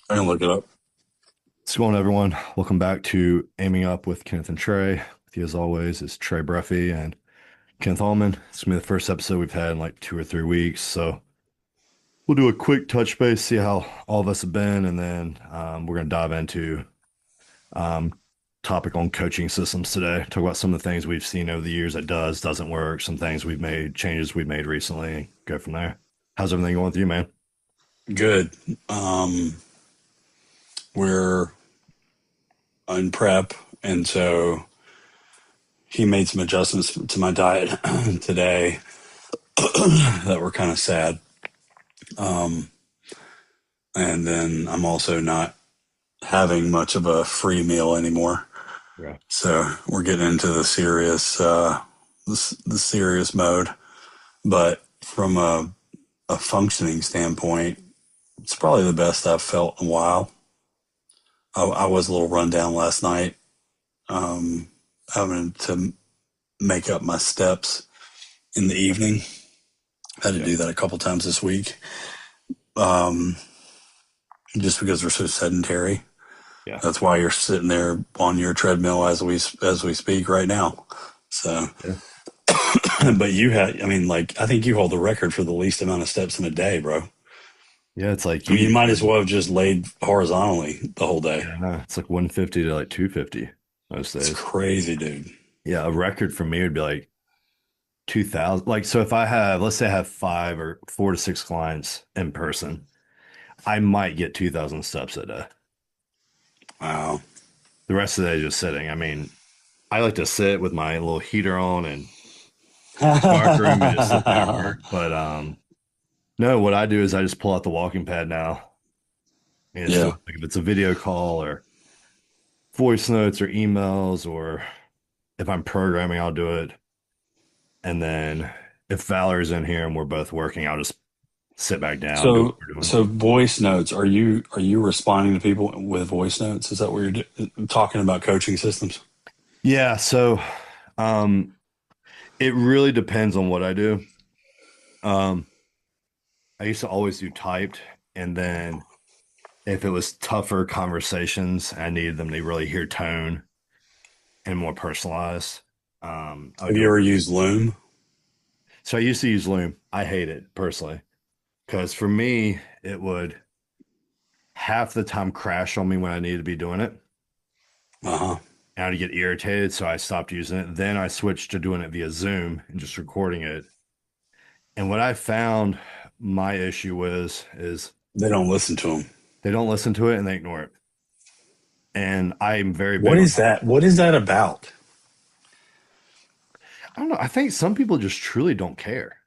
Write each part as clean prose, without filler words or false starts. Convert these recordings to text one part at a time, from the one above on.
I can look it up. What's going on, everyone? Welcome back to Aiming Up with Kenneth and Trey. With you, as always, is Trey Bruffey and Kenneth Almond. It's gonna be the first episode we've had in like 2 or 3 weeks, so we'll do a quick touch base, see how all of us have been, and then we're gonna dive into um, topic on coaching systems today. Talk about some of the things we've seen over the years that doesn't work, some things we've made, changes we've made recently. Go from there. How's everything going with you, man? Good. Um, we're on prep, and so he made some adjustments to my diet today that were kind of sad. Um, and then I'm also not having much of a free meal anymore. Yeah. So we're getting into the serious mode. But from a functioning standpoint, it's probably the best I've felt in a while. I was a little run down last night, um, having to make up my steps in the evening. I had to Yeah. do that a couple times this week, um, just because we're so sedentary. Yeah. That's why you're sitting there on your treadmill as we speak right now. So, Yeah. but I mean, like I think you hold the record for the least amount of steps in a day, bro. Yeah, it's like I mean, you you. might as well have just laid horizontally the whole day. Yeah, no, it's like 150 to like 250 most It's days. crazy, dude. Yeah, a record for me would be like 2000. Like, so if I have, let's say I have 5 or 4 to 6 clients in person, I might get 2000 steps a day. Wow. The rest of the day just sitting. I mean, I like to sit with my little heater on and dark room and just sit there and work. But no, what I do is I just pull out the walking pad now and just do Yeah. it. Like if it's a video call or voice notes or emails, or if I'm programming, I'll do it. And then if Valerie's in here and we're both working, I'll just sit back down, do what So, we're doing. so voice notes. Are you responding to people with voice notes? Is that what talking about coaching systems? Yeah, so um it really depends on what I do. Um I used to always do typed, and then if it was tougher conversations, I needed them to really hear tone and more personalized. I would Have do you it. ever used Loom? So I used to use Loom. I hate it personally because for me, it would half the time crash on me when I needed to be doing it. Uh huh. And I'd get irritated, so I stopped using it. Then I switched to doing it via Zoom and just recording it. And what I found my issue is They don't listen to them. they don't listen to it and they ignore it. And I'm very What big on is that? What is that about? I don't know. I think some people just truly don't care.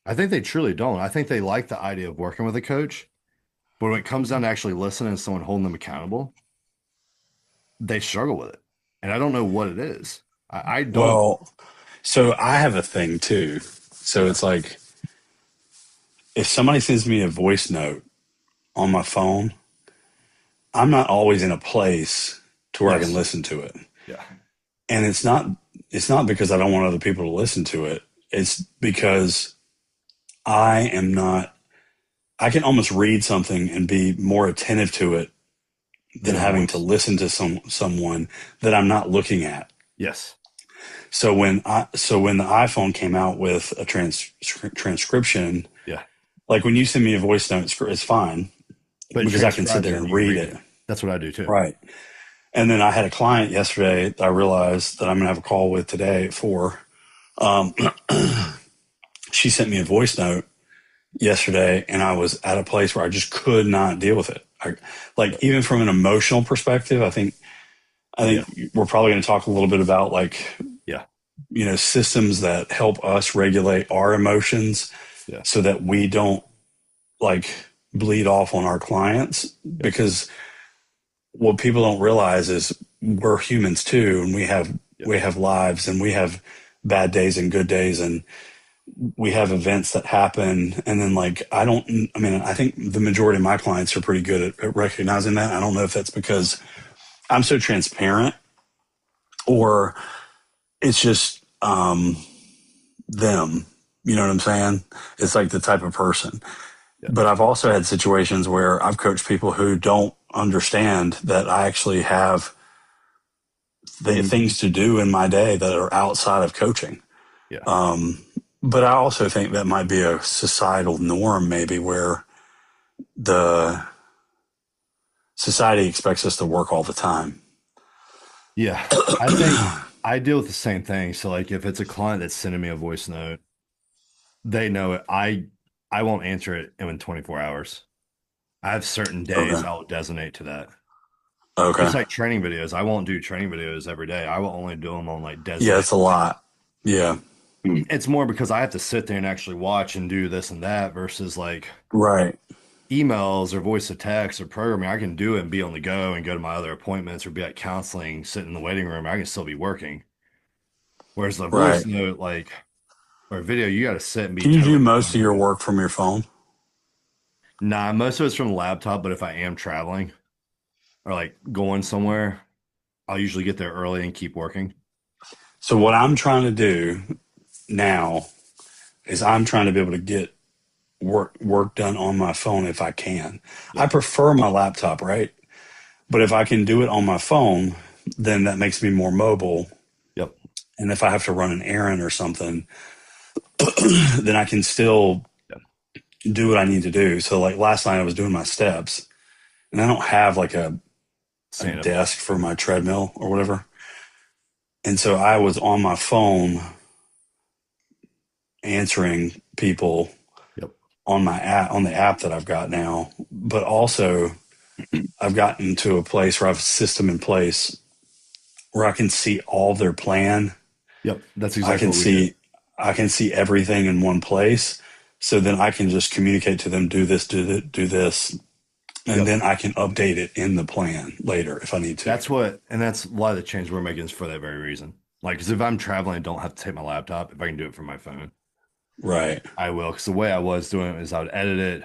I think they truly don't. I think they like the idea of working with a coach, but when it comes down to actually listening to someone holding them accountable, they struggle with it. And I don't know what it is. I don't. Well, so I have a thing too. So Yeah. it's like if somebody sends me a voice note on my phone, I'm not always in a place to where I can Yes. listen to it. Yeah. And it's not because I don't want other people to listen to it. It's because I am not I can almost read something and be more attentive to it than Than a having to voice. listen to someone that I'm not looking at. Yes. So when the iPhone came out with a transcription, Yeah. like when you send me a voice note, it's fine But it because I can sit transcribes it there and and you read read it. it. That's what I do too. Right. And then I had a client yesterday that I realized that I'm going to have a call with today at 4. Um, she sent me a voice note yesterday, and I was at a place where I just could not deal with it. Like even from an emotional perspective, I Yeah. think we're probably going to talk a little bit about like Yeah. systems that help us regulate our emotions Yeah. so that we don't like bleed off on our clients, Yeah. because what people don't realize is we're humans too, and we have Yeah. we have lives, and we have bad days and good days, and we have events that happen. And then like I mean, I think the majority of my clients are pretty good at recognizing that. I don't know if that's because I'm so transparent, or it's just them. You know what I'm saying? It's like the type of person. Yeah. But I've also had situations where I've coached people who don't. understand that I actually have Mhm. things to do in my day that are outside of coaching. Yeah. Um, but I also think that might be a societal norm, maybe where the society expects us to work all the time. Yeah. I think I deal with the same thing. So like if it's a client that's sending me a voice note, they know it. I won't answer it in 24 hours. I have certain days Okay. I will designate to that. Okay. Just like training videos, I won't do training videos every day. I will only do them on like Yeah, designated it's a lot. Yeah. it's more because I have to sit there and actually watch and do this and that versus like Right. emails or voice to text or programming. I can do it and be on the go and go to my other appointments or be at counseling, sit in the waiting room. I can still be working. Whereas the voice Right. note, like, or video, you got to sit and be Can you do totally most of your present. work from your phone? Nah, most of it's from the laptop, but if I am traveling or like going somewhere, I'll usually get there early and keep working. So what I'm trying to do now is I'm trying to be able to get work done on my phone if I can. I Yep. prefer my laptop, right? But if I can do it on my phone, then that makes me more mobile. Yep. And if I have to run an errand or something, then I can still Yep. do what I need to do. So like last night I was doing my steps and I don't have like a Stand up desk desk. for my treadmill or whatever. And so I was on my phone answering people Yep. on my app, on the app that I've got now, but also I've gotten to a place where I have a system in place where I can see all their plan. Yep. That's I exactly can what we do. see I can see everything in one place. So then I can just communicate to them, do this, do this, and Yep. then I can update it in the plan later if I need to. And that's a lot of the change we're making is for that very reason. Like, because if I'm traveling and don't have to take my laptop, if I can do it from my phone, Right. I will. Because the way I was doing it is I would edit it,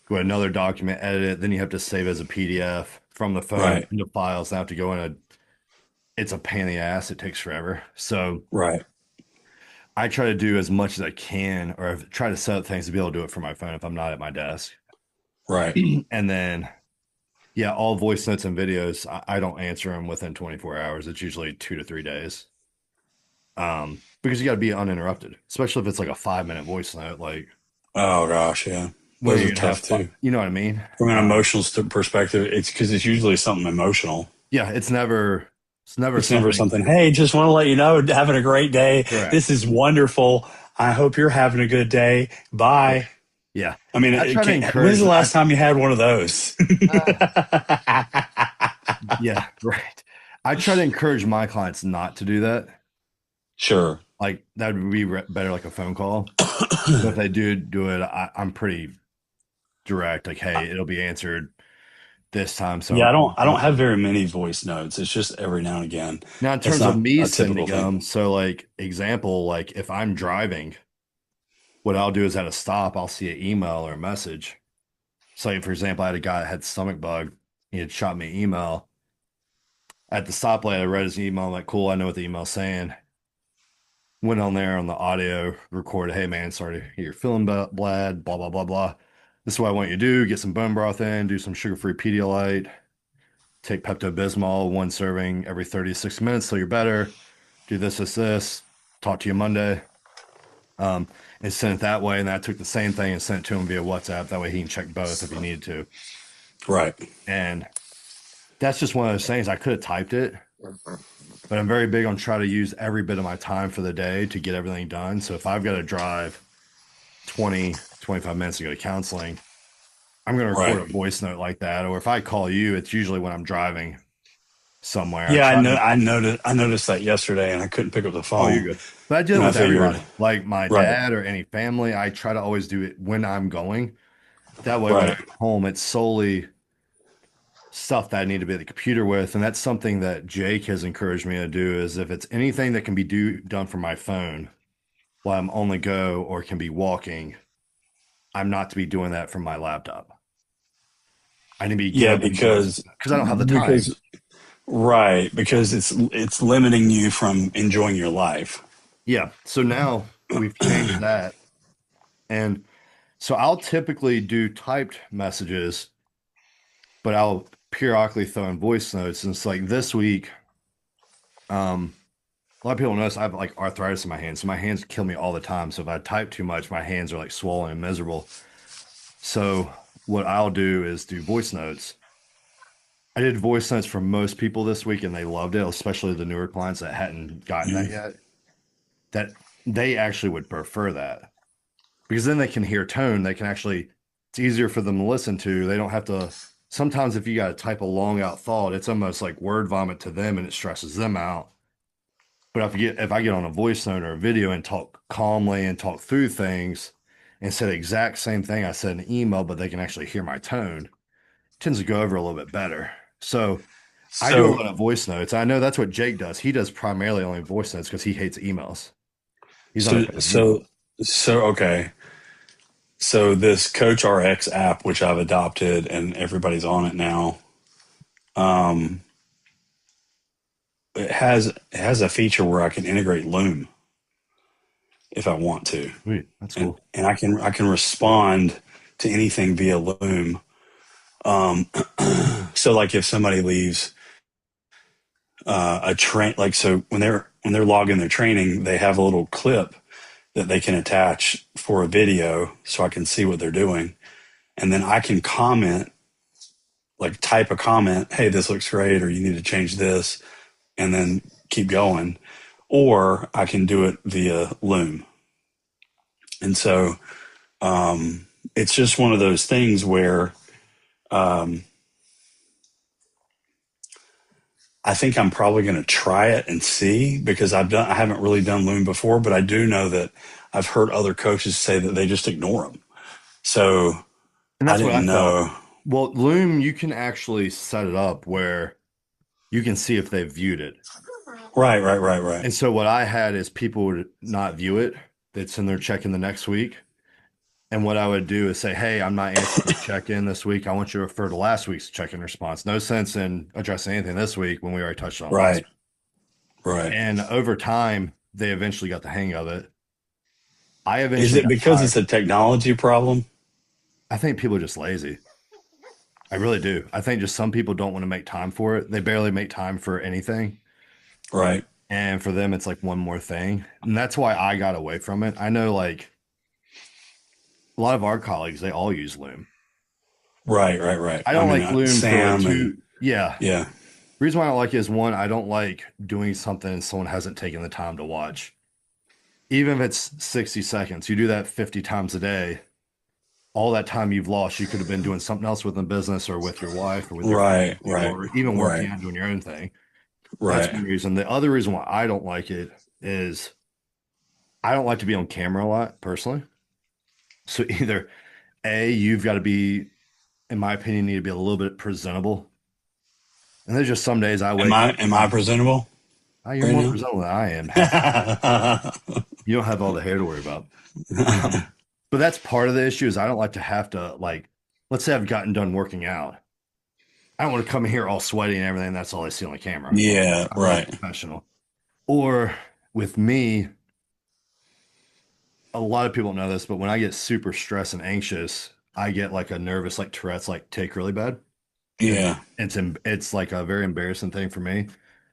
go to another document, edit it, then you have to save as a PDF from the phone Right. into files. And I have to go in it's a pain in the ass. It takes forever. So Right. I try to do as much as I can, or try to set up things to be able to do it from my phone if I'm not at my desk. Right. And then, yeah, all voice notes and videos, I don't answer them within 24 hours. It's usually 2 to 3 days. Because you got to be uninterrupted, especially if it's like a 5 minute voice note. Like, Oh gosh, yeah. when are Those you are gonna have tough fun? too. You know what I mean? From an Um, emotional perspective, it's because it's usually something emotional. yeah, it's never It's never something something, hey, just want to let you know, having a great day. This correct. is wonderful. I hope you're having a good day. Yeah, Bye. yeah. I mean, And I try to when's encourage. the last time you had one of those? Uh, yeah, right. I try to encourage my clients not to do that. Sure. Like that would be better, like a phone call. But if they do it, I'm pretty direct. Like, hey, it'll be answered this time. So Yeah, I don't don't have worry. very many voice notes. It's just every now and again. Now, in It's terms of not me a typical sending thing. them, so like example, like if I'm driving, what I'll do is at a stop, I'll see an email or a message. So, like, for example, I had a guy that had stomach bug. He had shot me an email. At the stoplight, I read his email. I'm like, cool, I know what the email's saying. Went on there on the audio, recorded, hey man, sorry to hear you're feeling bad, blah, blah, blah, blah. This is what I want you to do. Get some bone broth in, do some sugar-free Pedialyte, take Pepto-Bismol, one serving every 30 to 60 minutes so you're better. Do this. Talk to you Monday. Um, and sent it that way. And I took the same thing and sent it to him via WhatsApp. That way he can check both if he needed to. Right. And that's just one of those things. I could have typed it, but I'm very big on trying to use every bit of my time for the day to get everything done. So if I've got to drive 25 minutes to go to counseling, I'm going to record Right. a voice note like that. Or if I call you, it's usually when I'm driving somewhere. I Yeah, try to, I noticed that yesterday and I couldn't pick up the oh, you're phone. good. But I do it And I with figured, everybody, like my right, dad or any family. I try to always do it when I'm going. That way, when I'm right. home, it's solely stuff that I need to be at the computer with. And that's something that Jake has encouraged me to do is if it's anything that can be done from my phone while I'm on the go or can be walking, I'm not to be doing that from my laptop. I need to be getting Yeah, up and doing because I don't have the time. because right, because it's limiting you from enjoying your life. Yeah. So now we've changed that. And so I'll typically do typed messages but I'll periodically throw in voice notes. And it's like this week, a lot of people notice I have like arthritis in my hands. So my hands kill me all the time. So if I type too much, my hands are like swollen and miserable. So what I'll do is do voice notes. I did voice notes for most people this week and they loved it, especially the newer clients that hadn't gotten that Mhm. yet. That they actually would prefer that because then they can hear tone. They can actually, it's easier for them to listen to. They don't have to. Sometimes if you got to type a long out thought, it's almost like word vomit to them and it stresses them out. But if I get on a voice note or a video and talk calmly and talk through things and say the exact same thing I said in an email, but they can actually hear my tone, it tends to go over a little bit better. So I do a So lot of voice notes. I know that's what Jake does. He does primarily only voice notes because he hates emails. He's not a so fan of emails. so so okay. So this Coach RX app, which I've adopted and everybody's on it now, um, it has a feature where I can integrate Loom if I want to, Sweet. That's and cool. and I can respond to anything via Loom. Um, so like if somebody leaves a train, like so when they're logging their training, they have a little clip that they can attach for a video, so I can see what they're doing, and then I can comment, like type a comment, hey, this looks great, or you need to change this, and then keep going. Or I can do it via Loom. And so it's just one of those things where um, I think I'm probably going to try it and see, because I haven't really done Loom before, but I do know that I've heard other coaches say that they just ignore them. So And I that's what I didn't thought. know. Well, Loom, you can actually set it up where you can see if they've viewed it. Right, right, right, right, And so what I had is people would not view it. They'd send their check-in the next week. And what I would do is say, hey, I'm not answering your check-in this week. I want you to refer to last week's check-in response. No sense in addressing anything this week when we already touched on it last right, week. right. And over time, they eventually got the hang of it. I Is eventually it got because tired. it's a technology problem? I think people are just lazy. I really do. I think just some people don't want to make time for it. They barely make time for anything. Right, And for them, it's like one more thing. And that's why I got away from it. I know like a lot of our colleagues, they all use Loom. right, right, right. I I don't mean, like Loom for Sam and two. Yeah. yeah, Reason why I don't like it is one, I don't like doing something someone hasn't taken the time to watch. Even if it's 60 seconds, you do that 50 times a day. All that time you've lost, you could have been doing something else within business or with your wife or with your right, family right, or even working right, out and doing your own thing. That's right. one reason. The other reason why I don't like it is I don't like to be on camera a lot personally. So either A, you've got to be, in my opinion, need to be a little bit presentable. And there's just some days I Am wake I up am and I I'm, presentable oh, you're right more now? presentable than I am. Half the time. You don't have all the hair to worry about. But that's part of the issue is I don't like to have to like, let's say I've gotten done working out. I don't want to come in here all sweaty and everything. That's all I see on the camera. Yeah, I'm not a right. professional. Or with me, a lot of people don't know this, but when I get super stressed and anxious, I get like a nervous, like Tourette's, like take really bad. And Yeah, it's like a very embarrassing thing for me.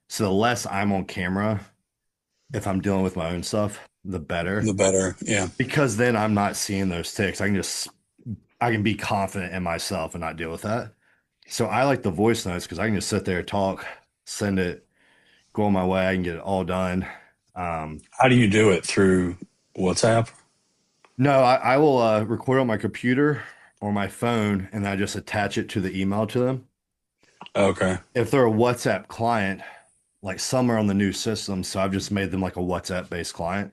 So the less I'm on camera, if I'm dealing with my own stuff, the better. the better. Yeah, Because then I'm not seeing those ticks. I can be confident in myself and not deal with that. So I like the voice notes because I can just sit there, talk, send it, go on my way. I can get it all done. Um, how do you do it, through WhatsApp? no, I will record on my computer or my phone and I just attach it to the email to them. Okay. If they're a WhatsApp client, like some are on the new system, so I've just made them like a WhatsApp based client.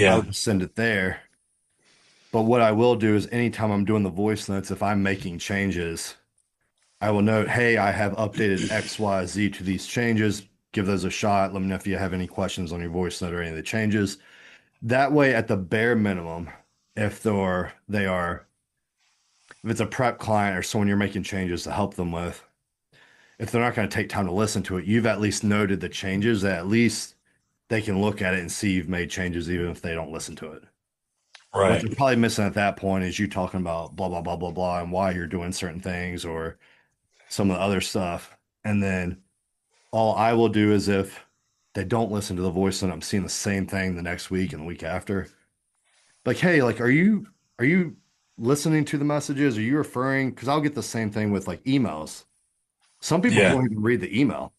I Yeah, would just send it there. But what I will do is anytime I'm doing the voice notes, if I'm making changes, I will note, hey, I have updated X, Y, Z to these changes. Give those a shot. Let me know if you have any questions on your voice note or any of the changes. That way, at the bare minimum, if if it's a prep client or someone you're making changes to help them with, if they're not going to take time to listen to it, you've at least noted the changes that at least they can look at it and see you've made changes even if they don't listen to it. What right. they're probably missing at that point is you talking about blah, blah, blah, blah, blah, and why you're doing certain things or some of the other stuff. And then all I will do is if they don't listen to the voice and I'm seeing the same thing the next week and the week after, like, hey, like, are you listening to the messages? Are you referring? Because I'll get the same thing with like emails. Some people Yeah. won't even read the email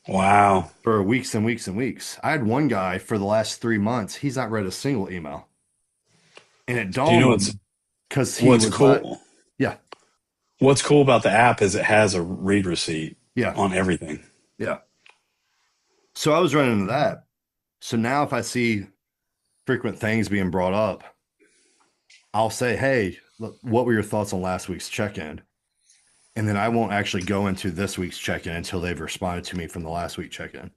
Wow. for weeks and weeks and weeks. I had one guy for the last 3 months, he's not read a single email. And it Do you dawned know on me because he what's was like, cool? yeah, What's cool about the app is it has a read receipt yeah, on everything. yeah. So I was running into that. So now if I see frequent things being brought up, I'll say, hey, look, what were your thoughts on last week's check-in? And then I won't actually go into this week's check-in until they've responded to me from the last week check-in.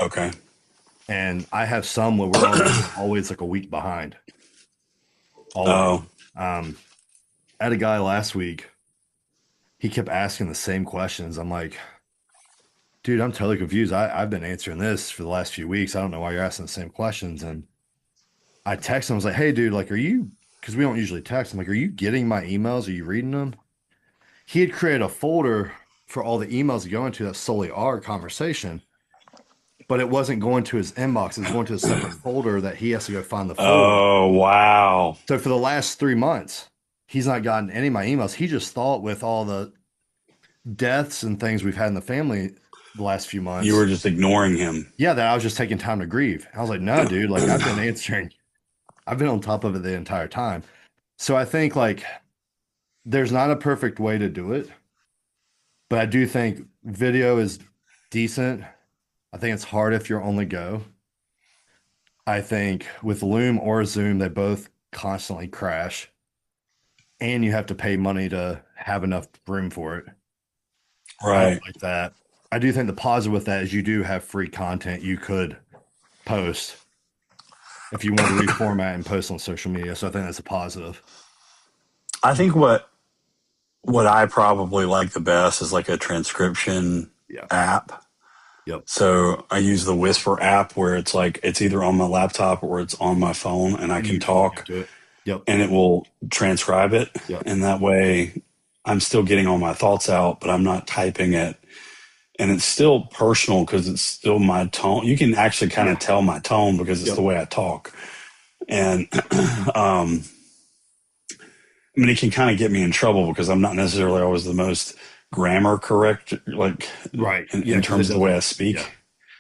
Okay. And I have some where we're always like a week behind. Always. Oh, Um, I had a guy last week, he kept asking the same questions. I'm like, dude, I'm totally confused. I've been answering this for the last few weeks. I don't know why you're asking the same questions. And I texted him, I was like, hey, dude, like, are you, because we don't usually text. I'm like, are you getting my emails? Are you reading them? He had created a folder for all the emails to go into that solely our conversation, but it wasn't going to his inbox. It was going to a separate folder that he has to go find the folder. oh, wow. So for the last 3 months, he's not gotten any of my emails. He just thought with all the deaths and things we've had in the family the last few You were months, just ignoring him. yeah, that I was just taking time to grieve. I was like, no, dude, like I've been answering, I've been on top of it the entire time. So I think like there's not a perfect way to do it, but I do think video is decent. I think it's hard if you're on the go. I think with Loom or Zoom, they both constantly crash and you have to pay money to have enough room for it. I don't Right. like that. I do think the positive with that is you do have free content you could post if you want to reformat and post on social media. So I think that's a positive. I think what I probably like the best is like a transcription Yeah. app. Yep. So I use the Whisper app where it's like it's either on my laptop or it's on my phone and I And can you talk talk into it. Yep. and it will transcribe it. Yep. And that way I'm still getting all my thoughts out, but I'm not typing it. And it's still personal because it's still my tone. You can actually kind Yeah. of tell my tone because it's the Yep. way I talk. And I mean, it can kind of get me in trouble because I'm not necessarily always the most grammar correct, like Right. Yeah. in Because it terms of the way I doesn't. Yeah. speak.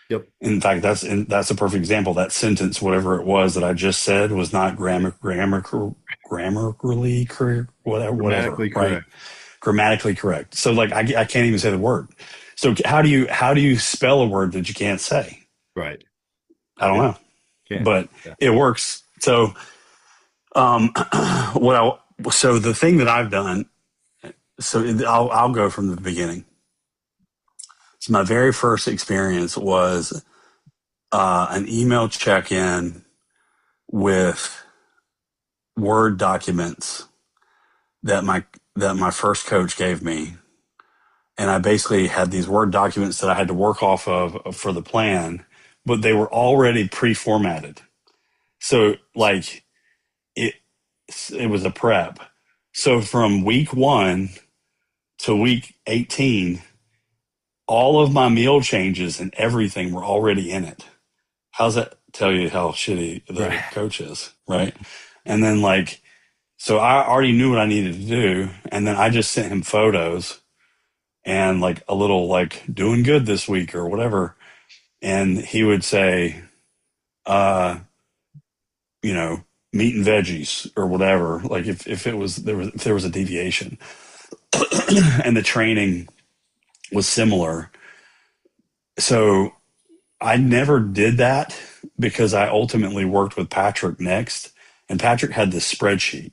Yep. In fact, that's a perfect example. That sentence, whatever it was that I just said, was not grammatically correct, whatever, Grammatically right? correct. Grammatically correct. So like I can't even say the word. So how do you spell a word that you can't say? Right. I don't Yeah. know, Can't. but Yeah. it works. So um, so the thing that I've done. So I'll go from the beginning. So my very first experience was an email check-in with Word documents that my first coach gave me, and I basically had these Word documents that I had to work off of for the plan, but they were already pre-formatted. So like it it was a prep. So from week 1 to week 18, all of my meal changes and everything were already in it. How's that tell you how shitty the Right. coach is, right? And then like, so I already knew what I needed to do, and then I just sent him photos and like a little like doing good this week or whatever, and he would say, uh, you know, meat and veggies or whatever. Like if it was if there was a deviation, and the training was similar, so I never did that because I ultimately worked with Patrick next, and Patrick had this spreadsheet,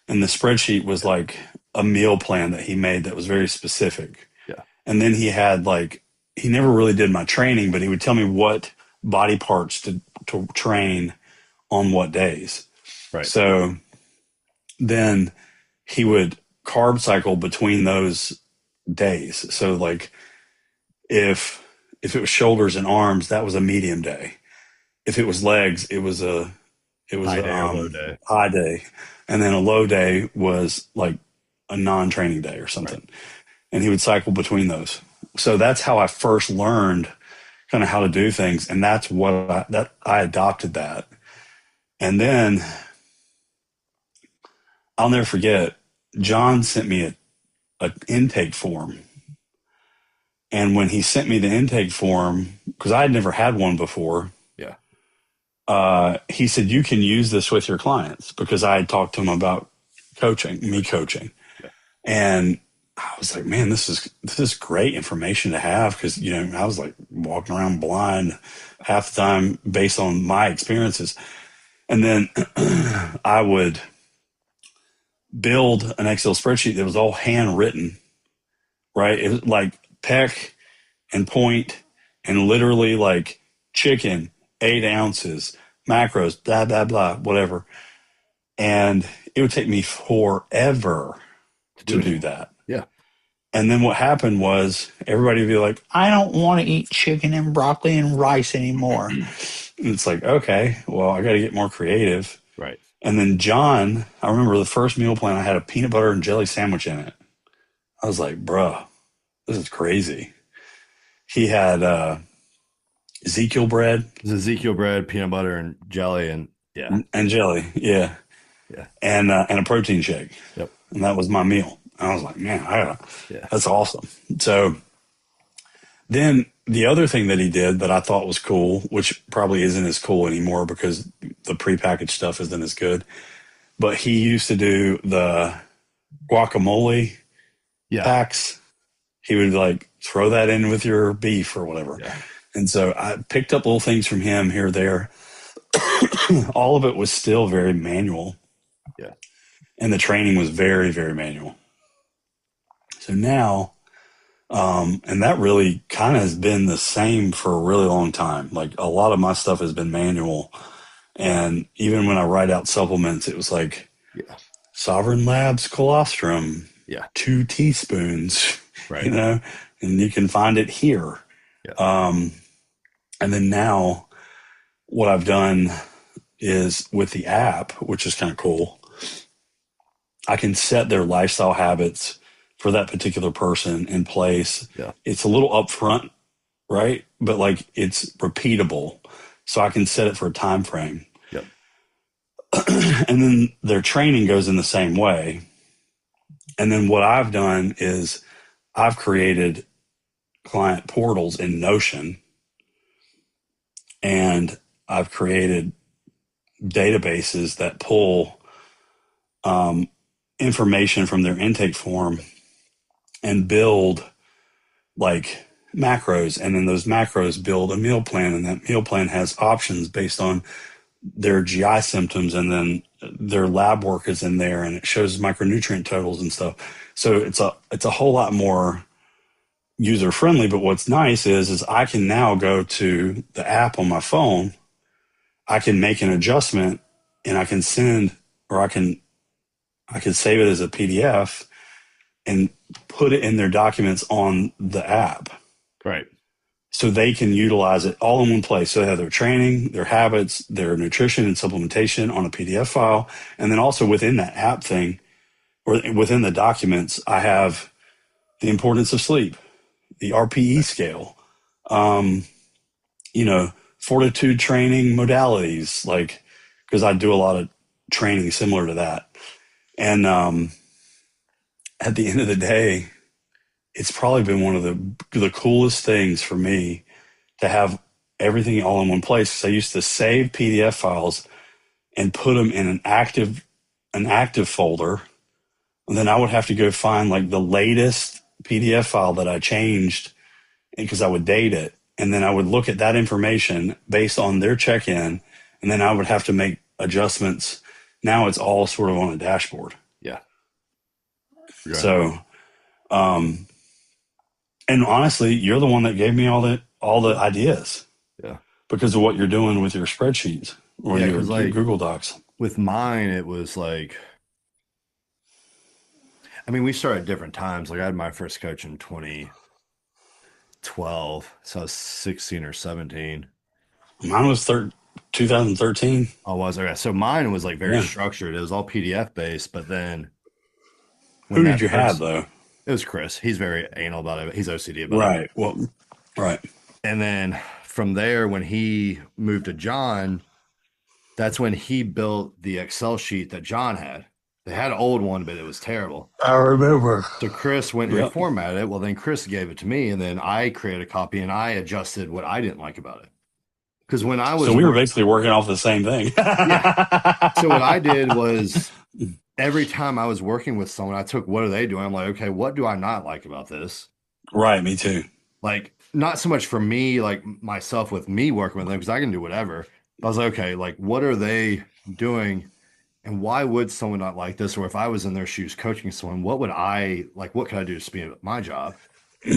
and the spreadsheet was like a meal plan that he made that was very specific. Yeah. And then he had like he never really did my training, but he would tell me what body parts to train on what days. Right. So then he would carb cycle between those days. So like if it was shoulders and arms, that was a medium day. If it was legs, it was a High day or low day. high day, and then a low day was like a non-training day or Right. something. and he would cycle between those. So that's how I first learned kind of how to do things, and that's what I adopted that. And then I'll never forget, John sent me a intake form, and when he sent me the intake form, because I had never had one before, Yeah. he said, you can use this with your clients, because I had talked to him about me coaching. Yeah. And I was like, man, this is great information to have, because I was like walking around blind half the time based on my experiences. And then I would build an Excel spreadsheet that was all handwritten, right? It was like peck and point, and literally like chicken, 8 ounces, macros, blah, blah, blah, whatever. And it would take me forever To do to do anything. that. Yeah. And then what happened was everybody would be like, I don't want to eat chicken and broccoli and rice anymore. And it's like, okay, well, I got to get more creative. Right. And then John, I remember the first meal plan, I had a peanut butter and jelly sandwich in it. I was like, bruh, this is crazy. He had Ezekiel bread It's Ezekiel bread, peanut butter, and jelly, and yeah. and jelly, yeah, Yeah. and a protein shake, Yep. and that was my meal. I was like, man, Yeah. that's awesome. So then the other thing that he did that I thought was cool, which probably isn't as cool anymore because the prepackaged stuff isn't as good, but he used to do the guacamole Yeah. packs. He would like throw that in with your beef or whatever. Yeah. And so I picked up little things from him here or there. All of it was still very manual, Yeah. and the training was very, very manual. So now, and that really kind of has been the same for a really long time. Like a lot of my stuff has been manual. And even when I write out supplements, it was like Yeah. Sovereign Labs colostrum, Yeah. 2 teaspoons, Right. and you can find it here. Yeah. And then now what I've done is with the app, which is kind of cool, I can set their lifestyle habits for that particular person in place. Yeah. It's a little upfront, right? But like it's repeatable. So I can set it for a time frame. Yep. And then their training goes in the same way. And then what I've done is I've created client portals in Notion, and I've created databases that pull information from their intake form and build like macros. And then those macros build a meal plan, and that meal plan has options based on their GI symptoms, and then their lab work is in there, and it shows micronutrient totals and stuff. So it's a whole lot more user friendly. But what's nice is I can now go to the app on my phone. I can make an adjustment, and I can send, or I can save it as a PDF and put it in their documents on the app. Right. So they can utilize it all in one place. So they have their training, their habits, their nutrition and supplementation on a PDF file. And then also within that app thing, or within the documents, I have the importance of sleep, the RPE scale, um, fortitude training modalities, like, because I do a lot of training similar to that. And at the end of the day, it's probably been one of the coolest things for me to have everything all in one place. So I used to save PDF files and put them in an active folder. And then I would have to go find like the latest PDF file that I changed, because I would date it. And then I would look at that information based on their check-in. And then I would have to make adjustments. Now it's all sort of on a dashboard. Yeah. Right. So, and honestly, you're the one that gave me all the ideas Yeah. because of what you're doing with your spreadsheets or Yeah. your Because like Google Docs. with mine, it was like, I mean, we started at different times. Like I had my first coach in 2012, so I was 16 or 17. Mine was 2013. I was okay. So mine was like very Yeah. structured. It was all PDF based, but then Who when did that you have person, though? It was Chris. He's very anal about it. He's OCD about everything. Right. Well, right. And then from there, when he moved to John, that's when he built the Excel sheet that John had. They had an old one, but it was terrible. I remember. So Chris went and Yep. reformatted it. Well, then Chris gave it to me, and then I created a copy and I adjusted what I didn't like about it. Because when I So was we were working, basically working off the same thing. yeah. So what I did was every time I was working with someone, I took what are they doing? I'm like, okay, what do I not like about this? Right. Me too. Like, not so much for me, like myself with me working with them, because I can do whatever. But I was like, okay, like, what are they doing? And why would someone not like this? Or if I was in their shoes coaching someone, what would I like? What could I do to speed up my job?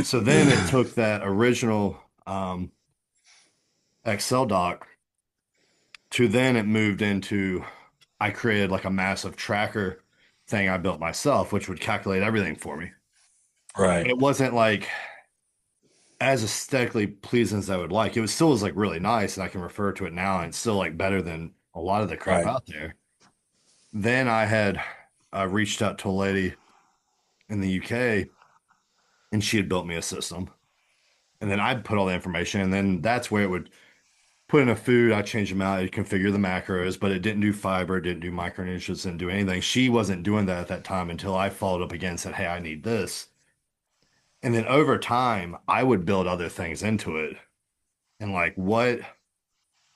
So then it took that original Excel doc to then it moved into I created like a massive tracker thing I built myself, which would calculate everything for me. But Right. it wasn't like as aesthetically pleasing as I would like. It was still was like really nice, and I can refer to it now, and it's still like better than a lot of the crap Right. out there. Then I had reached out to a lady in the UK, and she had built me a system, and then I'd put all the information, and then that's where it would put in a food. I changed them out, I'd configure the macros, but it didn't do fiber, it didn't do micronutrients, didn't do anything. She wasn't doing that at that time until I followed up again and said, "Hey, I need this." And then over time, I would build other things into it, and like what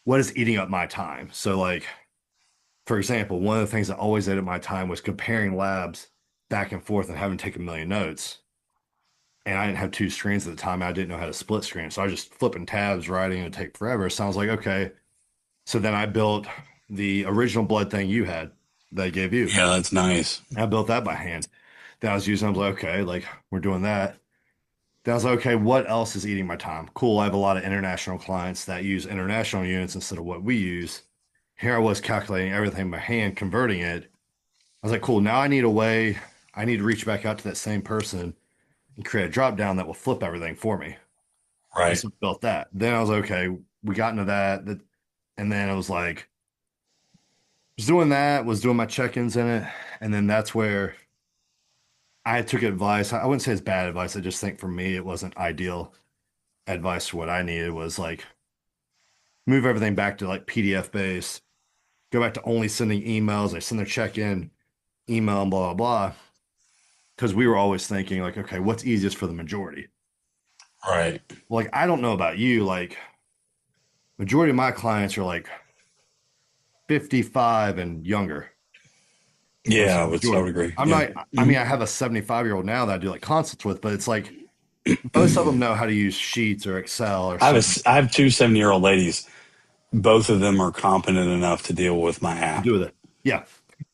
is eating up my time. So like for example, one of the things that always ate up my time was comparing labs back and forth and having to take a million notes. And I didn't have two screens at the time. I didn't know how to split screen. So I was just flipping tabs, writing, and it'd take forever. So I was like, okay. So then I built the original blood thing you had that I gave you. Yeah, that's nice. I built that by hand. Then I was using, I was like, okay, like we're doing that. Then I was like, okay, what else is eating my time? Cool. I have a lot of international clients that use international units instead of what we use. Here I was calculating everything by hand, converting it. I was like, cool. Now I need a way. I need to reach back out to that same person and create a drop down that will flip everything for me. And Right. so I built that. Then I was like, okay. We got into that, and then I was like, was doing that, was doing my check-ins in it, and then that's where I took advice. I wouldn't say it's bad advice. I just think for me it wasn't ideal advice for what I needed was like move everything back to like PDF based, go back to only sending emails. I send their check-in email and blah blah blah. Because we were always thinking like, okay, what's easiest for the majority? Right. Like, I don't know about you, like majority of my clients are like 55 and younger. I would say Yeah, I would majority. agree. I'm Yeah. not, I Mhm. mean, I have a 75-year-old now that I do like consults with, but it's like most of them know how to use Sheets or Excel or something I have two 7-year-old ladies. Both of them are competent enough to deal with my to app. do with it. Yeah.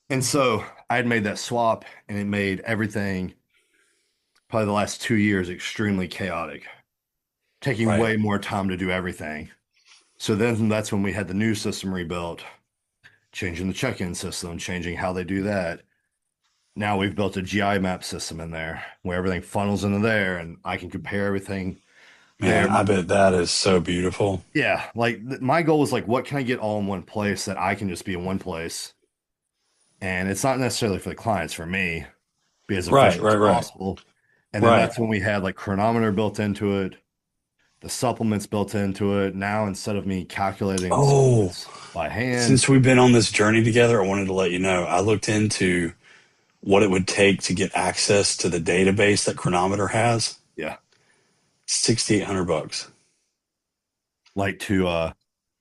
And so I had made that swap and it made everything probably the last 2 years extremely chaotic, taking Right. way more time to do everything. So then that's when we had the new system rebuilt, changing the check-in system, changing how they do that. Now we've built a GI map system in there where everything funnels into there and I can compare everything there. Man, I bet that is so beautiful. Yeah, like my goal is like, what can I get all in one place that I can just be in one place? And it's not necessarily for the clients, for me, be as Right, efficient as right, right, possible. And then right. that's when we had like chronometer built into it, the supplements built into it. Now instead of me calculating the Oh, supplements by hand, since we've been on this journey together, I wanted to let you know I looked into what it would take to get access to the database that Chronometer has. yeah, $6,800. like to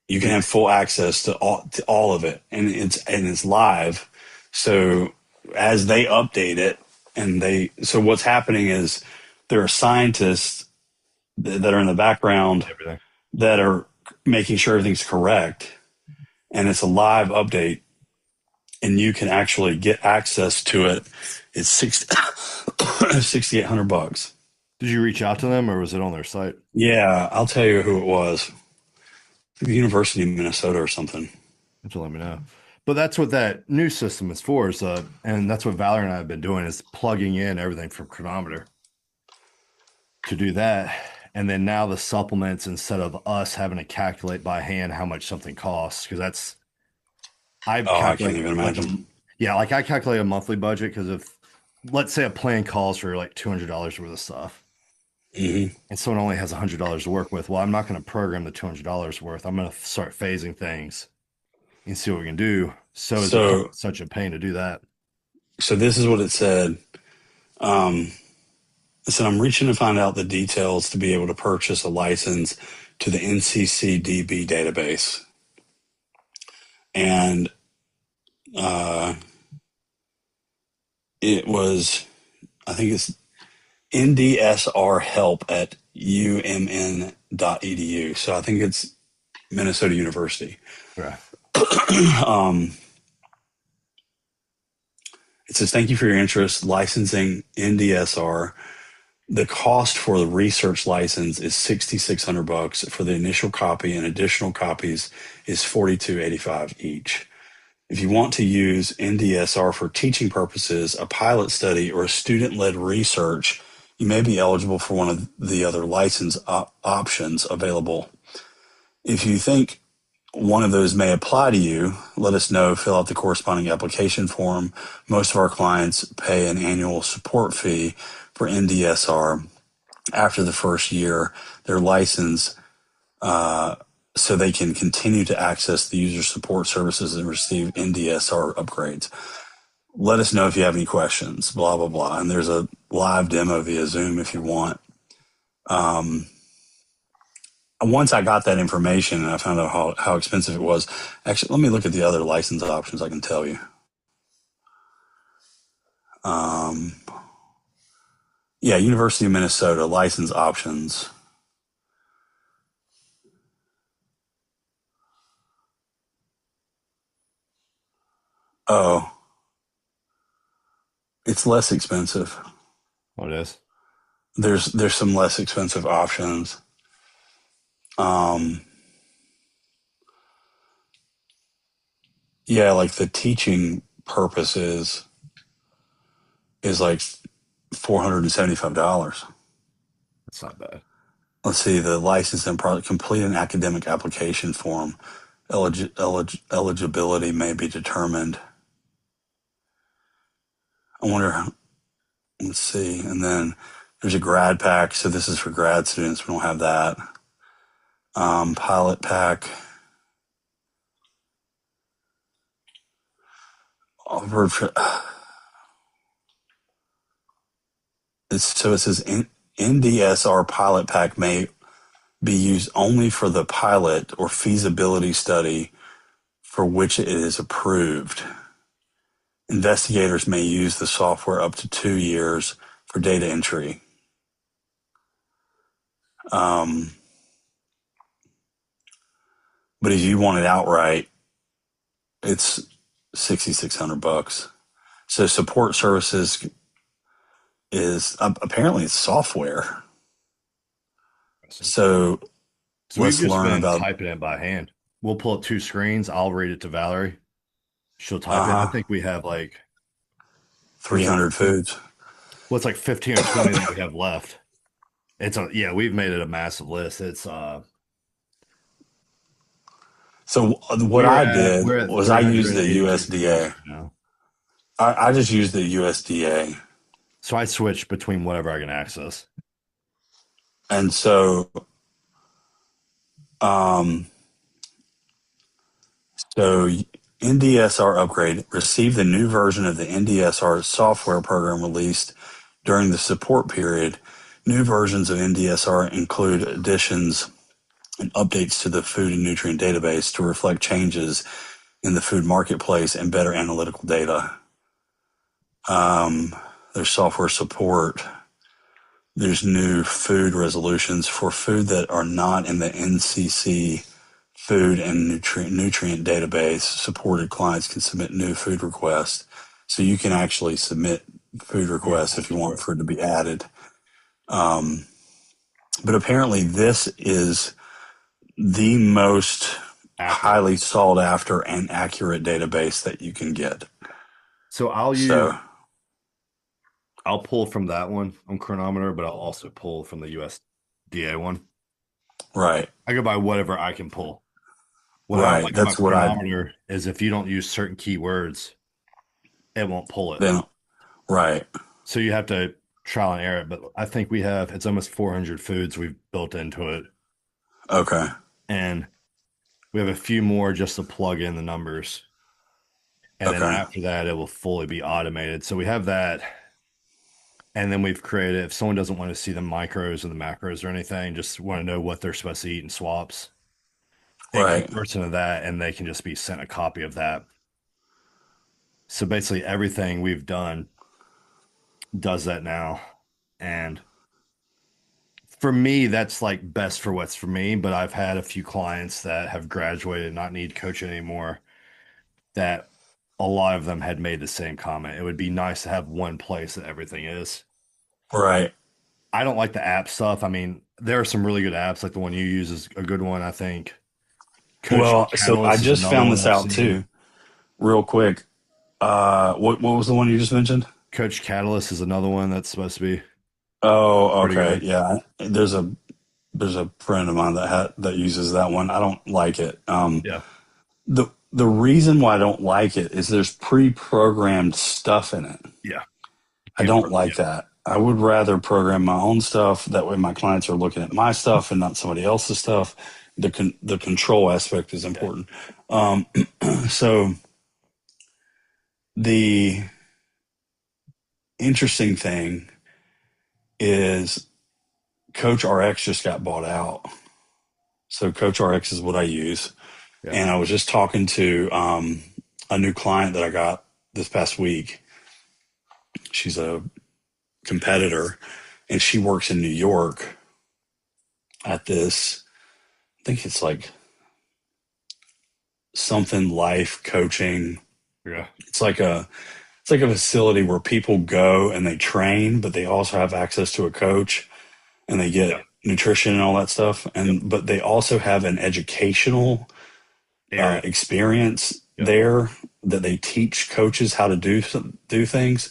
You can like have full access to all of it, and it's live. So as they update it, so what's happening is there are scientists that are in the background everything. that are making sure everything's correct, and it's a live update, and you can actually get access to it. It's 6,800 bucks. Did you reach out to them or was it on their site? Yeah, I'll tell you who it was. The University of Minnesota or something. To let me know. But that's what that new system is for, is and that's what Valerie and I have been doing is plugging in everything from chronometer to do that. And then now the supplements, instead of us having to calculate by hand how much something costs, because I Oh, I can't calculate even like imagine. yeah, like I calculate a monthly budget because if let's say a plan calls for like $200 worth of stuff, Hmm. and someone only has $100 to work with. Well, I'm not going to program the $200 worth. I'm going to start phasing things and see what we can do. So is it So, such a pain to do that? so this is what it said. Um, it said, I'm reaching to find out the details to be able to purchase a license to the NCCDB database. And uh, it was, I think it's NDSR help at umn.edu. So I think it's Minnesota University. Yeah. Um, it says, thank you for your interest. Licensing NDSR. The cost for the research license is $6,600 for the initial copy, and additional copies is $42.85 each. If you want to use NDSR for teaching purposes, a pilot study, or a student-led research, you may be eligible for one of the other license options available. If you think one of those may apply to you, let us know. Fill out the corresponding application form. Most of our clients pay an annual support fee for NDSR after the first year, their license, so they can continue to access the user support services and receive NDSR upgrades. Let us know if you have any questions, blah, blah, blah. And there's a live demo via Zoom if you want. Um, Once I got that information and I found out how expensive it was, actually, let me look at the other license options I can tell you. Um, yeah, University of Minnesota license options. Oh, it's less expensive. What it is? There's some less expensive options. Um, yeah, like the teaching purposes is like $475. That's not bad. Let's see, the license and product complete an academic application form. Eligibility may be determined. I wonder, let's see. And then there's a grad pack. So this is for grad students. We don't have that. Pilot pack. Offered for, so it says NDSR pilot pack may be used only for the pilot or feasibility study for which it is approved. Investigators may use the software up to 2 years for data entry. Um, but if you want it outright, it's $6,600. So support services is apparently it's software. So So we've let's just learn been about typing it by hand. We'll pull up two screens. I'll read it to Valerie. She'll type it. I uh think we have like there's like 300 foods. what's like 15 or 20 that we have left. It's a yeah, we've made it a massive list. It's So what I did we're at was I used the 382 foods USDA. right now. I just used the USDA. So I switch between whatever I can access. And so, um, so NDSR upgrade received the new version of the NDSR software program released during the support period. New versions of NDSR include additions and updates to the food and nutrient database to reflect changes in the food marketplace and better analytical data. Um, there's software support. There's new food resolutions for food that are not in the NCC food and nutrient database. Supported clients can submit new food requests. So you can actually submit food You can requests pull if you for want it. for it to be added. Um, but apparently this is the most Accurate. highly sought after and accurate database that you can get. So So, I'll pull from that one on Chronometer, but I'll also pull from the USDA one. right, I go by whatever I can pull. What I don't right. like about That's what I Chronometer is if you don't use certain keywords, it won't pull it. then, right. So you have to trial and error it, but I think we have it's almost 400 foods we've built into it, Okay. and we have a few more just to plug in the numbers. And then Okay. after that, it will fully be automated. So we have that. And then we've created, if someone doesn't want to see the micros or the macros or anything, just want to know what they're supposed to eat in swaps, it Right. converts into that and they can just be sent a copy of that. So basically, everything we've done does that now. And for me, that's like best for what's for me. But I've had a few clients that have graduated and not need coaching anymore that a lot of them had made the same comment. It would be nice to have one place that everything is. Right. I don't like the app stuff. I mean, there are some really good apps, like the one you use is a good one, I think. Coach Well, so I Catalyst is just another found one this I've out seen. too, real quick. What was the one you just mentioned? Coach Catalyst is another one that's supposed to be Oh, pretty okay. good. Yeah. There's a friend of mine that uses that one. I don't like it. Yeah. The reason why I don't like it is there's pre-programmed stuff in it. Yeah. I Can't, don't like that. I would rather program my own stuff. That way my clients are looking at my stuff and not somebody else's stuff. The control aspect is yeah. important. Um, so the interesting thing is Coach RX just got bought out. So Coach RX is what I use. Yeah. And I was just talking to a new client that I got this past week. She's a competitor and she works in New York at this, I think it's like something life coaching. Yeah. It's like a facility where people go and they train, but they also have access to a coach and they Yeah. get nutrition and all that stuff. Yep. And but they also have an educational Area. experience Yep. there that they teach coaches how to do things.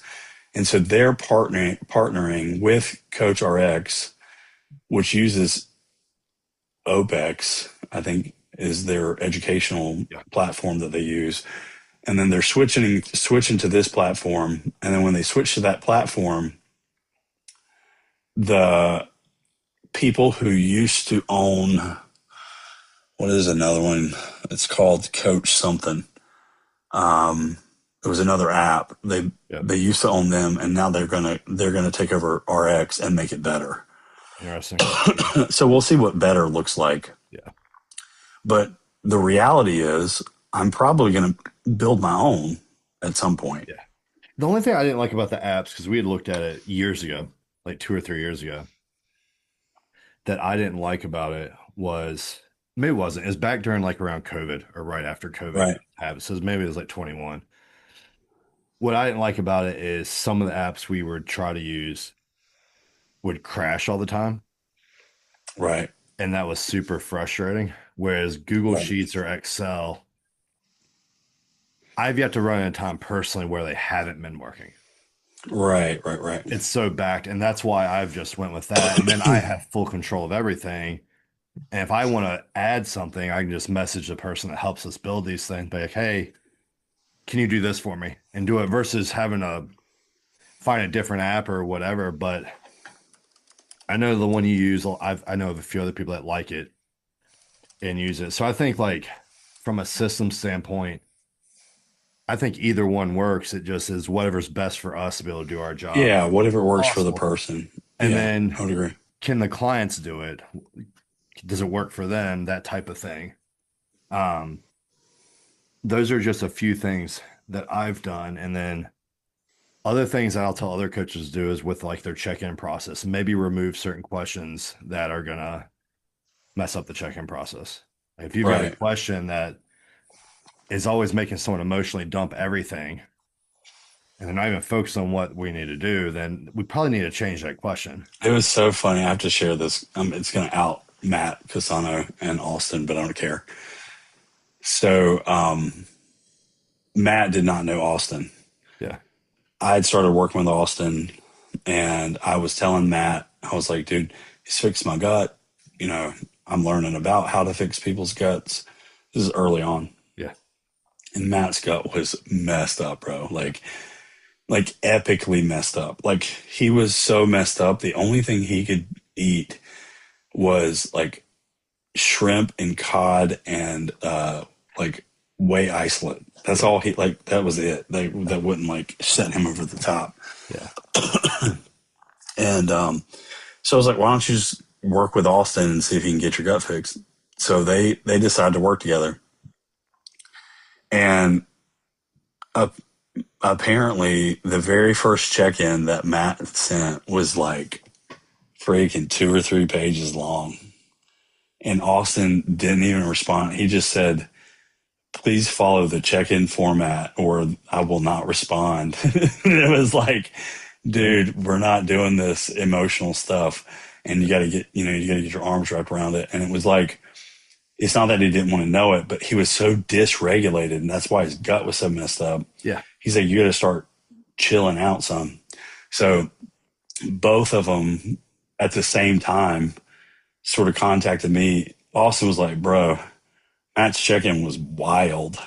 And so they're partnering with Coach RX, which uses OPEX, I think is their educational Yeah. platform that they use. And then they're switching to this platform. And then when they switch to that platform, the people who used to own, what is another one? It's called Coach something. It was another app. Yep. They used to own them, and now they're gonna take over RX and make it better. Interesting. So we'll see what better looks like. Yeah. But the reality is, I'm probably gonna build my own at some point. Yeah. The only thing I didn't like about the apps, because we had looked at it years ago, like 2 or 3 years ago, that I didn't like about it was maybe it wasn't. It was back during like around COVID or right after COVID Right. happened. So maybe it was like 21. What I didn't like about it is some of the apps we would try to use would crash all the time. Right. And that was super frustrating. Whereas Google Right. Sheets or Excel, I've yet to run into time personally where they haven't been working. Right. Right. Right. It's so backed. And that's why I've just went with that. And then I have full control of everything. And if I want to add something, I can just message the person that helps us build these things, be like, hey, can you do this for me? And do it versus having to find a different app or whatever. But I know the one you use, I know of a few other people that like it and use it. So I think like from a system standpoint, I think either one works. It just is whatever's best for us to be able to do our job Yeah. Whatever works for the possible. person. And Yeah. then I would agree. can the clients do it? Does it work for them? That type of thing. Um, those are just a few things that I've done. And then other things that I'll tell other coaches to do is with like their check-in process, maybe remove certain questions that are gonna mess up the check-in process. Like if you've got a Right. question that is always making someone emotionally dump everything and they're not even focused on what we need to do, then we probably need to change that question. It was so funny. I have to share this. It's going to out Matt Casano and Austin, but I don't care. So Matt did not know Austin. Yeah. I had started working with Austin, and I was telling Matt, I was like, dude, he's fixed my gut. I'm learning about how to fix people's guts. This is early on. Yeah. And Matt's gut was messed up, bro. Like like epically messed up. Like he was so messed up. The only thing he could eat was like shrimp and cod and like whey isolate. That's Yeah. all he like. That was it. That wouldn't like set him over the top. Yeah. And so I was like, why don't you just work with Austin and see if you can get your gut fixed? So they decided to work together, and uh, apparently the very first check-in that Matt sent was like freaking 2 or 3 pages long, and Austin didn't even respond. He just said, please follow the check-in format or I will not respond. It was like, dude, we're not doing this emotional stuff. And you got to get, you got to get your arms wrapped around it. And it was like, it's not that he didn't want to know it, but he was so dysregulated. And that's why his gut was so messed up. Yeah. He's like, you got to start chilling out some. So both of them at the same time sort of contacted me. Austin was like, bro, Matt's check-in was wild.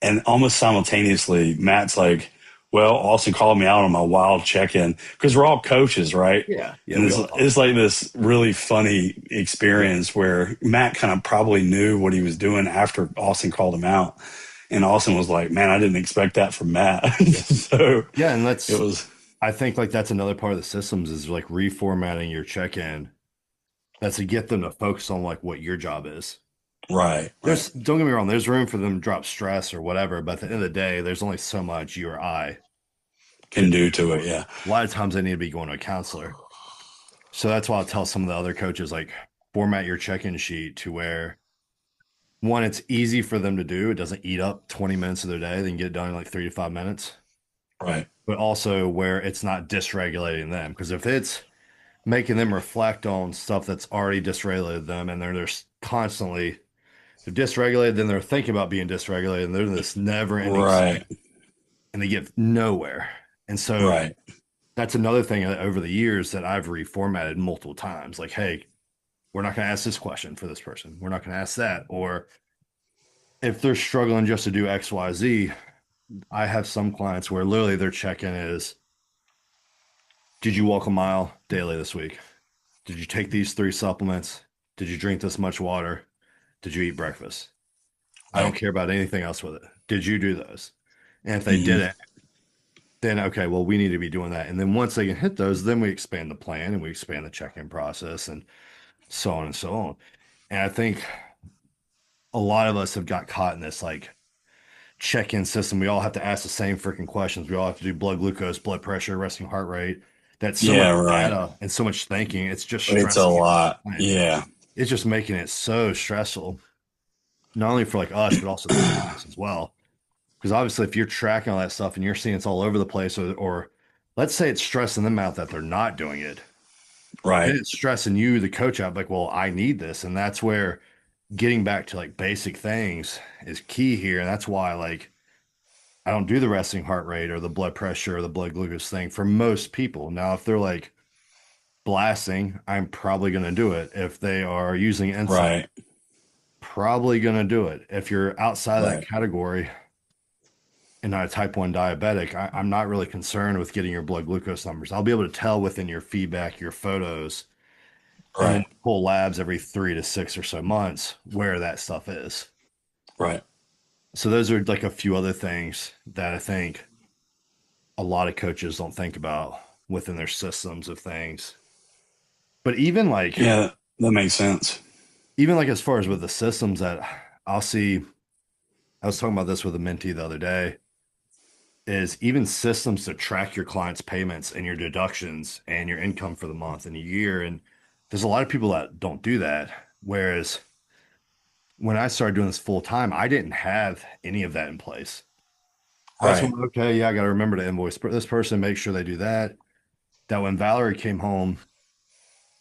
And almost simultaneously, Matt's like, well, Austin called me out on my wild check-in because we're all coaches, right? Yeah. Yeah. And We it's, all talk. it's like this really funny experience where Matt kind of probably knew what he was doing after Austin called him out. And Austin was like, man, I didn't expect that from Matt. Yeah. So Yeah. And it was I think like that's another part of the systems is like reformatting your check-in. That's to get them to focus on like what your job is. right, right. Don't get me wrong, there's room for them to drop stress or whatever, but at the end of the day, there's only so much you or I Can can do do. to it. Yeah. A lot of times they need to be going to a counselor. So that's why I'll tell some of the other coaches like format your check-in sheet to where one, it's easy for them to do. It doesn't eat up 20 minutes of their day. They can get it done in like 3 to 5 minutes. Right. But also where it's not dysregulating them. Because if it's making them reflect on stuff that's already dysregulated them and they're just constantly they're dysregulated, then they're thinking about being dysregulated, and they're in this never-ending Right. cycle, and they get nowhere. And so Right. that's another thing over the years that I've reformatted multiple times. Like, hey, we're not going to ask this question for this person. We're not going to ask that. Or if they're struggling just to do X, Y, Z, I have some clients where literally their check-in is, did you walk a mile daily this week? Did you take these 3 supplements? Did you drink this much water? Did you eat breakfast? I don't Right. care about anything else with it. Did you do those? And if they Hmm. didn't, then okay, well, we need to be doing that. And then once they can hit those, then we expand the plan and we expand the check-in process and so on and so on. And I think a lot of us have got caught in this like check-in system. We all have to ask the same freaking questions. We all have to do blood glucose, blood pressure, resting heart rate. That's so much Yeah. Right. data and so much thinking. It's just It's a stressing your lot. client. Yeah. It's just making it so stressful, not only for like us, but also the business as well. Because obviously, if you're tracking all that stuff and you're seeing it's all over the place, or let's say it's stressing them out that they're not doing it, then Right. it's stressing you, the coach, out like, well, I need this. And that's where getting back to like basic things is key here. And that's why, like, I don't do the resting heart rate or the blood pressure or the blood glucose thing for most people. Now, if they're like blasting, I'm probably going to do it. If they are using insulin, Right. probably going to do it. If you're outside of that Right. category, and not a type 1 diabetic, I'm not really concerned with getting your blood glucose numbers. I'll be able to tell within your feedback, your photos, and then Right. pull labs every 3 to 6 or so months where that stuff is. Right. So those are like a few other things that I think a lot of coaches don't think about within their systems of things. But Yeah, that makes sense. even like as far as with the systems that I'll see, I was talking about this with a mentee the other day, is even systems to track your clients' payments and your deductions and your income for the month and a year. And there's a lot of people that don't do that. Whereas when I started doing this full time, I didn't have any of that in place. I just Right. went, okay, yeah, I got to remember to invoice this person, make sure they do that. That when Valerie came home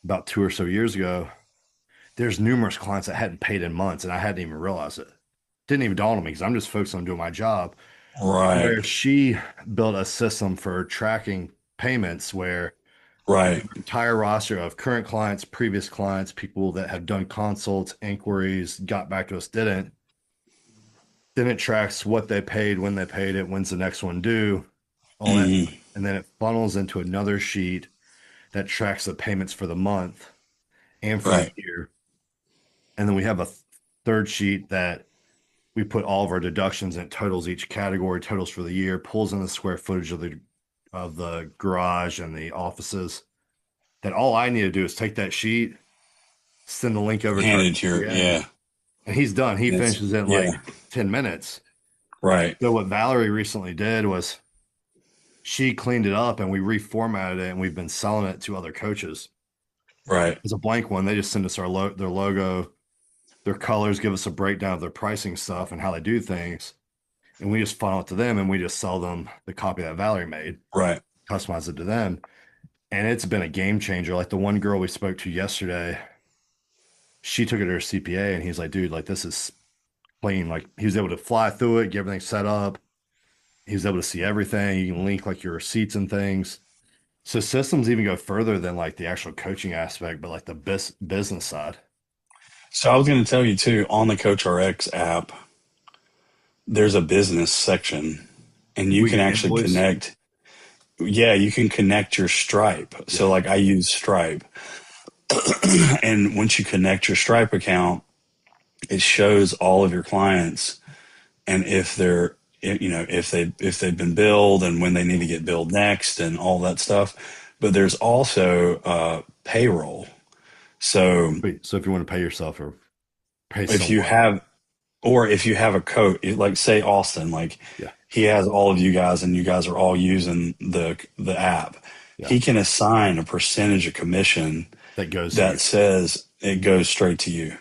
about 2 or so years ago, there's numerous clients that hadn't paid in months and I hadn't even realized it. Didn't even dawn on me because I'm just focused on doing my job. Right. Where she built a system for tracking payments where Right. entire roster of current clients, previous clients, people that have done consults, inquiries, got back to us, didn't. Then it tracks what they paid, when they paid it, when's the next one due. all that, Hmm. and then it funnels into another sheet that tracks the payments for the month and for the Right. year. And then we have a third sheet that we put all of our deductions and it totals each category, totals for the year, pulls in the square footage of the garage and the offices. That all I need to do is take that sheet, send the link over to our Handed to your, CPA, yeah. and he's done. He It's, finishes in yeah. like 10 minutes. Right. So what Valerie recently did was she cleaned it up and we reformatted it and we've been selling it to other coaches. Right. It's a blank one. They just send us their logo, their colors, give us a breakdown of their pricing stuff and how they do things. And we just funnel it to them and we just sell them the copy that Valerie made, Right. customize it to them. And it's been a game changer. Like the one girl we spoke to yesterday, she took it to her CPA and he's like, dude, like this is clean. Like he was able to fly through it, get everything set up. He was able to see everything. You can link like your receipts and things. So systems even go further than like the actual coaching aspect, but like the business side. So I was going to tell you too, on the Coach RX app, there's a business section and you We can can actually invoice. connect. Yeah, you can connect your Stripe. So Yeah. like I use Stripe, and once you connect your Stripe account, it shows all of your clients and if they're if they've been billed and when they need to get billed next and all that stuff. But there's also payroll. So Wait, so if you want to pay yourself or pay if you someone, have or if you have a coach, like say Austin, like yeah, he has all of you guys and you guys are all using the app, yeah, he can assign a percentage of commission that goes to you. that says it goes straight to you.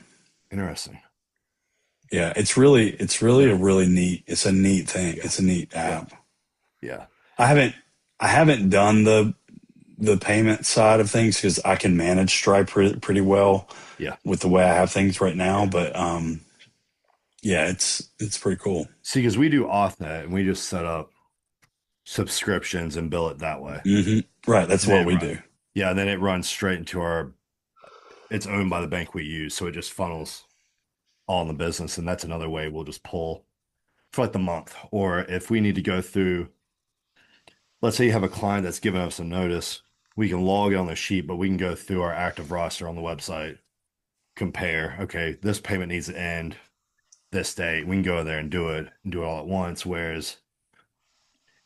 Interesting. Yeah, it's really Yeah, a really neat, it's a neat thing. yeah, It's a neat yeah, app. yeah, I haven't I haven't done the payment side of things because I can manage Stripe pretty well yeah, with the way I have things right now. yeah. But yeah, it's pretty cool. See, because we do Authnet and we just set up subscriptions and bill it that way. Hmm. Right, that's And then what it we run, do. yeah, then it runs straight into our. It's owned by the bank we use, so it just funnels all in the business, and that's another way we'll just pull for like the month. Or if we need to go through, let's say you have a client that's given us a notice, we can log it on the sheet, but we can go through our active roster on the website, compare. Okay, this payment needs to end this date. We can go in there and do it all at once. Whereas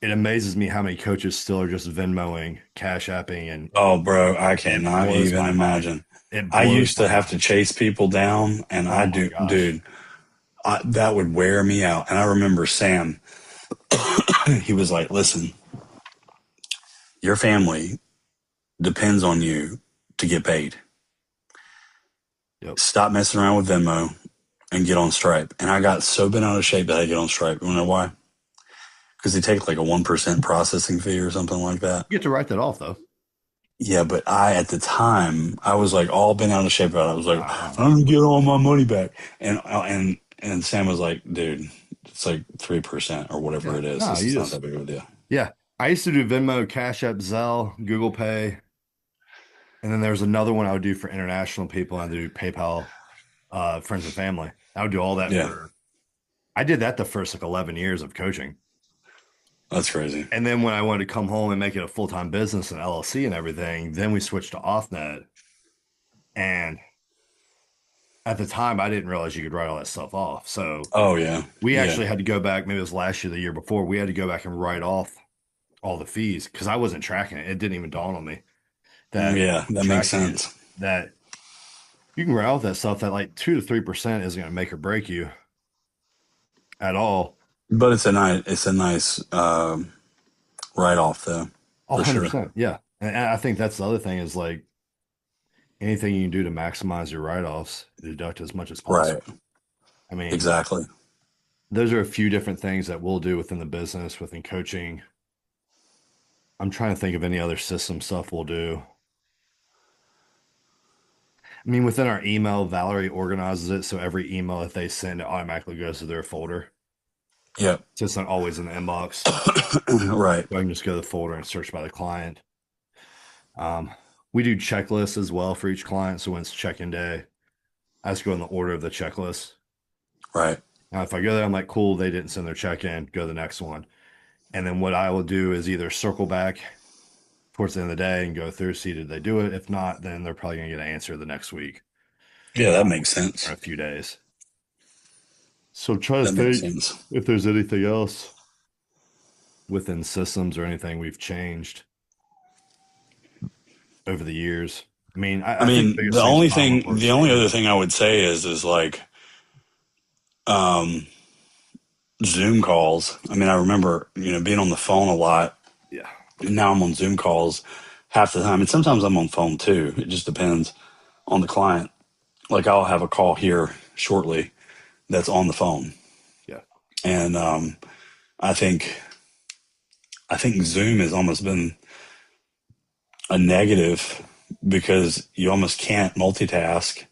it amazes me how many coaches still are just Venmoing, Cash Apping, and Oh, bro, I it cannot blows even my mind. imagine. It I blows used to my have to mind. chase people down, and Oh I my do, gosh. dude, that would wear me out. And I remember Sam, he was like, "Listen, your family depends on you to get paid. Yep. Stop messing around with Venmo and get on Stripe." And I got so bent out of shape that I get on Stripe. You know why? Because they take like a 1% processing fee or something like that. You get to write that off though. Yeah, but at the time, I was like all bent out of shape about it. I was like, Uh-huh. I'm gonna get all my money back. And Sam was like, dude, it's like 3% or whatever Yeah. it is. No, This you is not just that big of a deal. yeah. I used to do Venmo, Cash App, Zelle, Google Pay, and then there's another one I would do for international people. I do PayPal, friends and family. I would do all that Yeah, for. I did that the first like 11 years of coaching. that's crazy. And then when I wanted to come home and make it a full-time business and LLC and everything, then we switched to OffNet. And at the time, I didn't realize you could write all that stuff off. So Oh yeah, we yeah, actually had to go back, maybe it was last year, the year before, we had to go back and write off all the fees because I wasn't tracking it. It didn't even dawn on me that yeah. That makes tracking it, sense. that you can write off that stuff that like 2 to 3% isn't going to make or break you at all. But it's a nice write off though, Oh, for sure. 100%. Yeah. And I think that's the other thing is like anything you can do to maximize your write-offs, deduct as much as Right. possible. I mean, Exactly. those are a few different things that we'll do within the business, within coaching. I'm trying to think of any other system stuff we'll do. I mean, within our email, Valerie organizes it so every email that they send, it automatically goes to their folder. Yep. So it's not always in the inbox. Right. So I can just go to the folder and search by the client. Um, we do checklists as well for each client. So when it's check-in day, I just go in the order of the checklist. Right. Now, if I go there, I'm like, cool, they didn't send their check-in, go to the next one. And then what I will do is either circle back towards the end of the day and go through, see did they do it. If not, then they're probably going to get an answer the next week Yeah, that makes or sense. a few days. So try to That makes think sense. if there's anything else within systems or anything we've changed over the years. I mean, I I think the mean, biggest thing is find what works the for only you. other thing I would say is like um, Zoom calls. I mean, I remember being on the phone a lot, Yeah. and now I'm on Zoom calls half the time, and sometimes I'm on phone too. It just depends on the client. Like I'll have a call here shortly that's on the phone, Yeah. and I think I think Zoom has almost been a negative because you almost can't multitask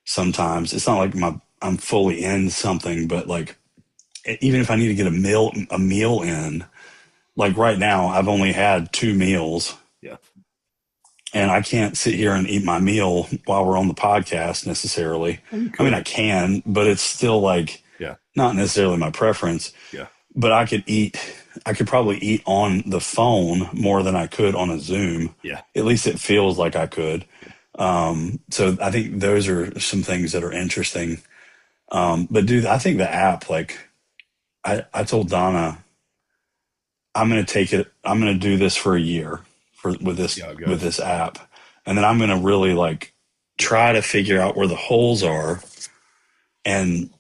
sometimes. It's not like I'm fully in something, but like even if I need to get a meal in, like right now I've only had two meals Yeah. and I can't sit here and eat my meal while we're on the podcast necessarily. Well, you I mean I could. can, but it's still like Yeah. not necessarily my preference. Yeah. But I could probably eat on the phone more than I could on a Zoom. Yeah. At least it feels like I could. So I think those are some things that are interesting. But dude, I think the app, like I told Donna, I'm going to do this for a year See how it with goes. this app. And then I'm going to really like Yeah. try to figure out where the holes are and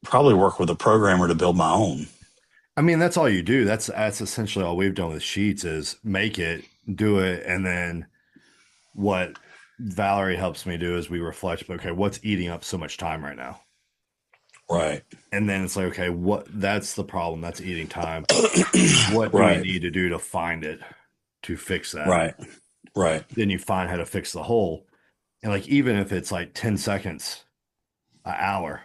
probably work with a programmer to build my own. I mean, that's all you do. That's essentially all we've done with Sheets is make it, do it, and then what Valerie helps me do is we reflect, okay, what's eating up so much time right now? Right. And then it's like, okay, what that's the problem. That's eating time. What do we Right. need to do to find it to fix that? Right. Right. Then you find how to fix the hole. And like even if it's like 10 seconds, an hour.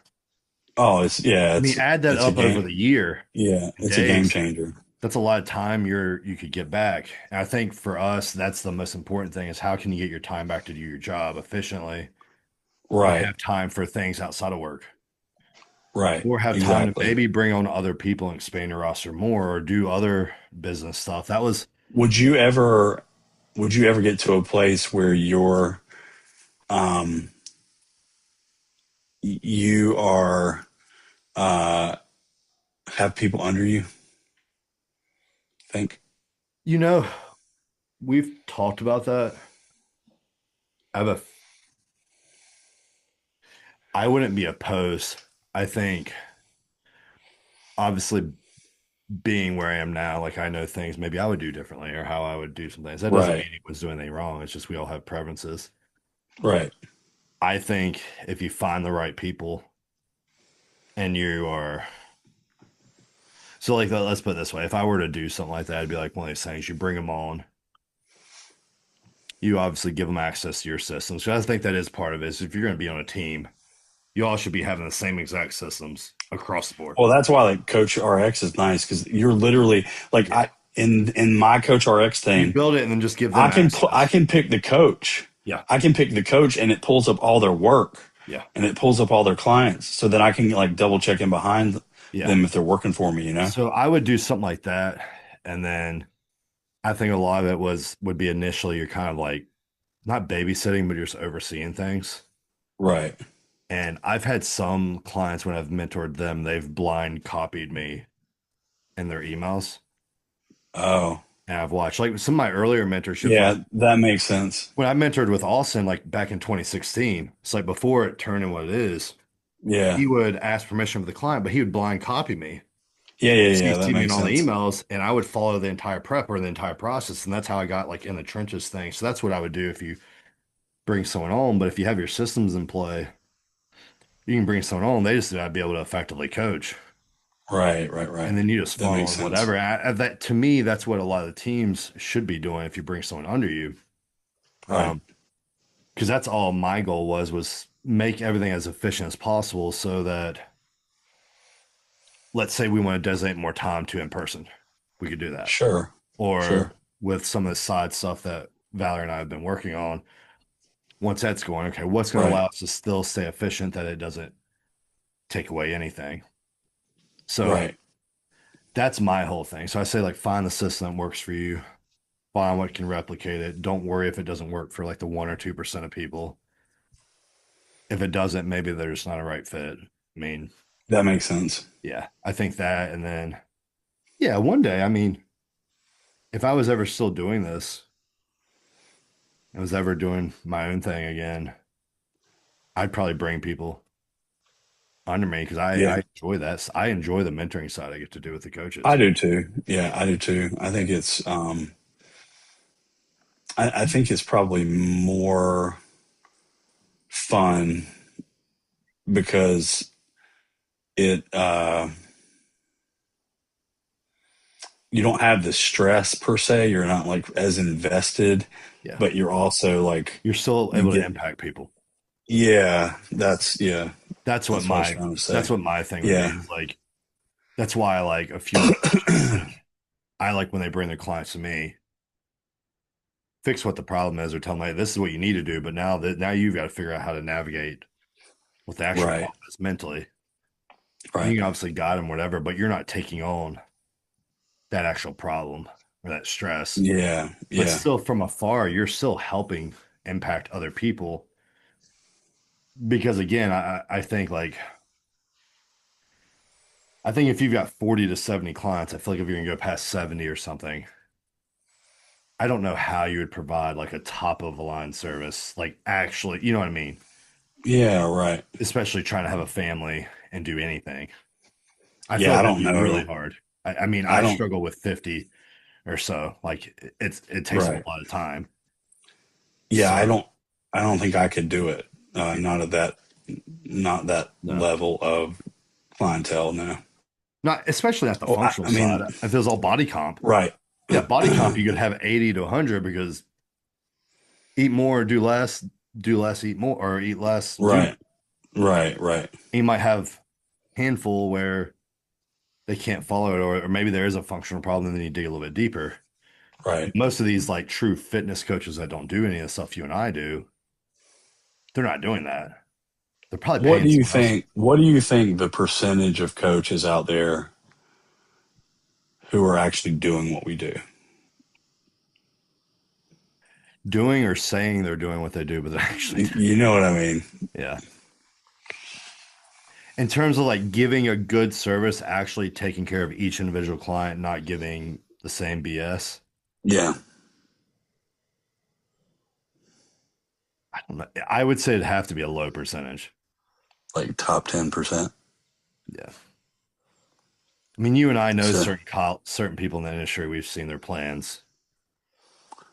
Oh, it's yeah, I mean, add that it's a up over game. the year Yeah, in it's a game days. changer. That's a lot of time you could get back. And I think for us, that's the most important thing is how can you get your time back to do your job efficiently and Right. have time for things outside of work Right. or have time to Exactly. maybe bring on other people and expand your roster more or do other business stuff. That was, Would you ever would you ever get to a place where um you are uh have people under you, think? you know, we've talked about that. I have a, I wouldn't be opposed. I think obviously being where I am now, like I know things maybe I would do differently or how I would do some things. That doesn't Right. mean he was doing anything wrong. It's just we all have preferences. Right. I think if you find the right people and you are so like let's put it this way, if I were to do something like that, I'd be like one of these things, you bring them on, you obviously give them access to your systems. So I think that is part of it. Is if you're going to be on a team, you all should be having the same exact systems across the board. Well, that's why like Coach RX is nice because you're literally like Yeah. in my Coach RX You thing, build it and then just give them I access. can pick the coach. Yeah. I can pick the coach and it pulls up all their work Yeah. and it pulls up all their clients so that I can like double check in behind Yeah. them if they're working for me, you know? So I would do something like that. And then I think a lot of it would be initially you're kind of like not babysitting, but you're just overseeing things. Right. And I've had some clients when I've mentored them, they've blind copied me in their emails. Oh, And I've watched like some of my earlier mentorships, like yeah, that makes sense. when I mentored with Austin, like back in 2016, it's like before it turned into what it is, Yeah. he would ask permission of the client, but he would blind copy me, Yeah, yeah, yeah, that CC me in makes all the sense. emails, and I would follow the entire prep or the entire process. And that's how I got like in the trenches thing. So that's what I would do if you bring someone on. But if you have your systems in play, you can bring someone on, they just gotta be able to effectively coach. Right, right, right. And then you just That funnel makes in sense. whatever. That to me, that's what a lot of the teams should be doing if you bring someone under you. Right. Um, because that's all my goal was make everything as efficient as possible so that let's say we want to designate more time to in person, we could do that. Sure. Or Sure. with some of the side stuff that Valerie and I have been working on, once that's going, okay, what's going to Right. allow us to still stay efficient that it doesn't take away anything? So Right. that's my whole thing. So I say like find the system that works for you, find what can replicate it. Don't worry if it doesn't work for like the 1 or 2% of people. If it doesn't, maybe they're just not a right fit. I mean, That makes sense. yeah, I think that. And then, yeah, one day, I mean, if I was ever still doing this, I was ever doing my own thing again, I'd probably bring people under me because Yeah, I enjoy that. I enjoy the mentoring side I get to do with the I coaches. do too. Yeah, I do too. I think it's I think it's probably more fun because it you don't have the stress per se. You're not like as invested, Yeah. but you're also like You're still you able to get impact people. yeah, That's what that's what I was my trying to that's say. what my thing would be. Yeah. Is like that's why I like a few of the coaches. Like I like when they bring their clients to me, fix what the problem is, or tell them, hey, this is what you need to do. But now you've got to figure out how to navigate what the actual Right. problem is mentally. And you Right. can obviously guide them, whatever, but you're not taking on that actual problem or that stress. Yeah. But Yeah. still, from afar, you're still helping impact other people. Because again, I think like I think if you've got 40 to 70 clients, I feel like if you're gonna go past 70 or something, I don't know how you would provide like a top of the line service, like actually, you know what I mean? Yeah. Right. Especially trying to have a family and do anything. I feel Yeah. like I that'd don't be really know. hard. I mean, I I don't. struggle with 50 or so. Like it takes up Right. a lot of time. Yeah. So I don't think I could do it. Not at that. Not that no, level of clientele. No. not especially at the Oh, functional I side. mean. If it was all body comp, Right. yeah, body comp, you could have 80 to 100 because eat more, do less, eat more, or eat less, do more. Right. Right. Right. You might have handful where they can't follow it, or maybe there is a functional problem and then you dig a little bit deeper. Right. Most of these like true fitness coaches that don't do any of the stuff you and I do, they're not doing that. They're probably What paying do you someone else think? What do you think the percentage of coaches out there who are actually doing what we do? doing or saying they're doing what they do, but they're actually doing. You know what I mean? Yeah. In terms of like giving a good service, actually taking care of each individual client, not giving the same BS. Yeah. I don't know. I would say it'd have to be a low percentage. Like top 10%. Yeah. I mean, you and I know So, certain people in the industry, we've seen their plans.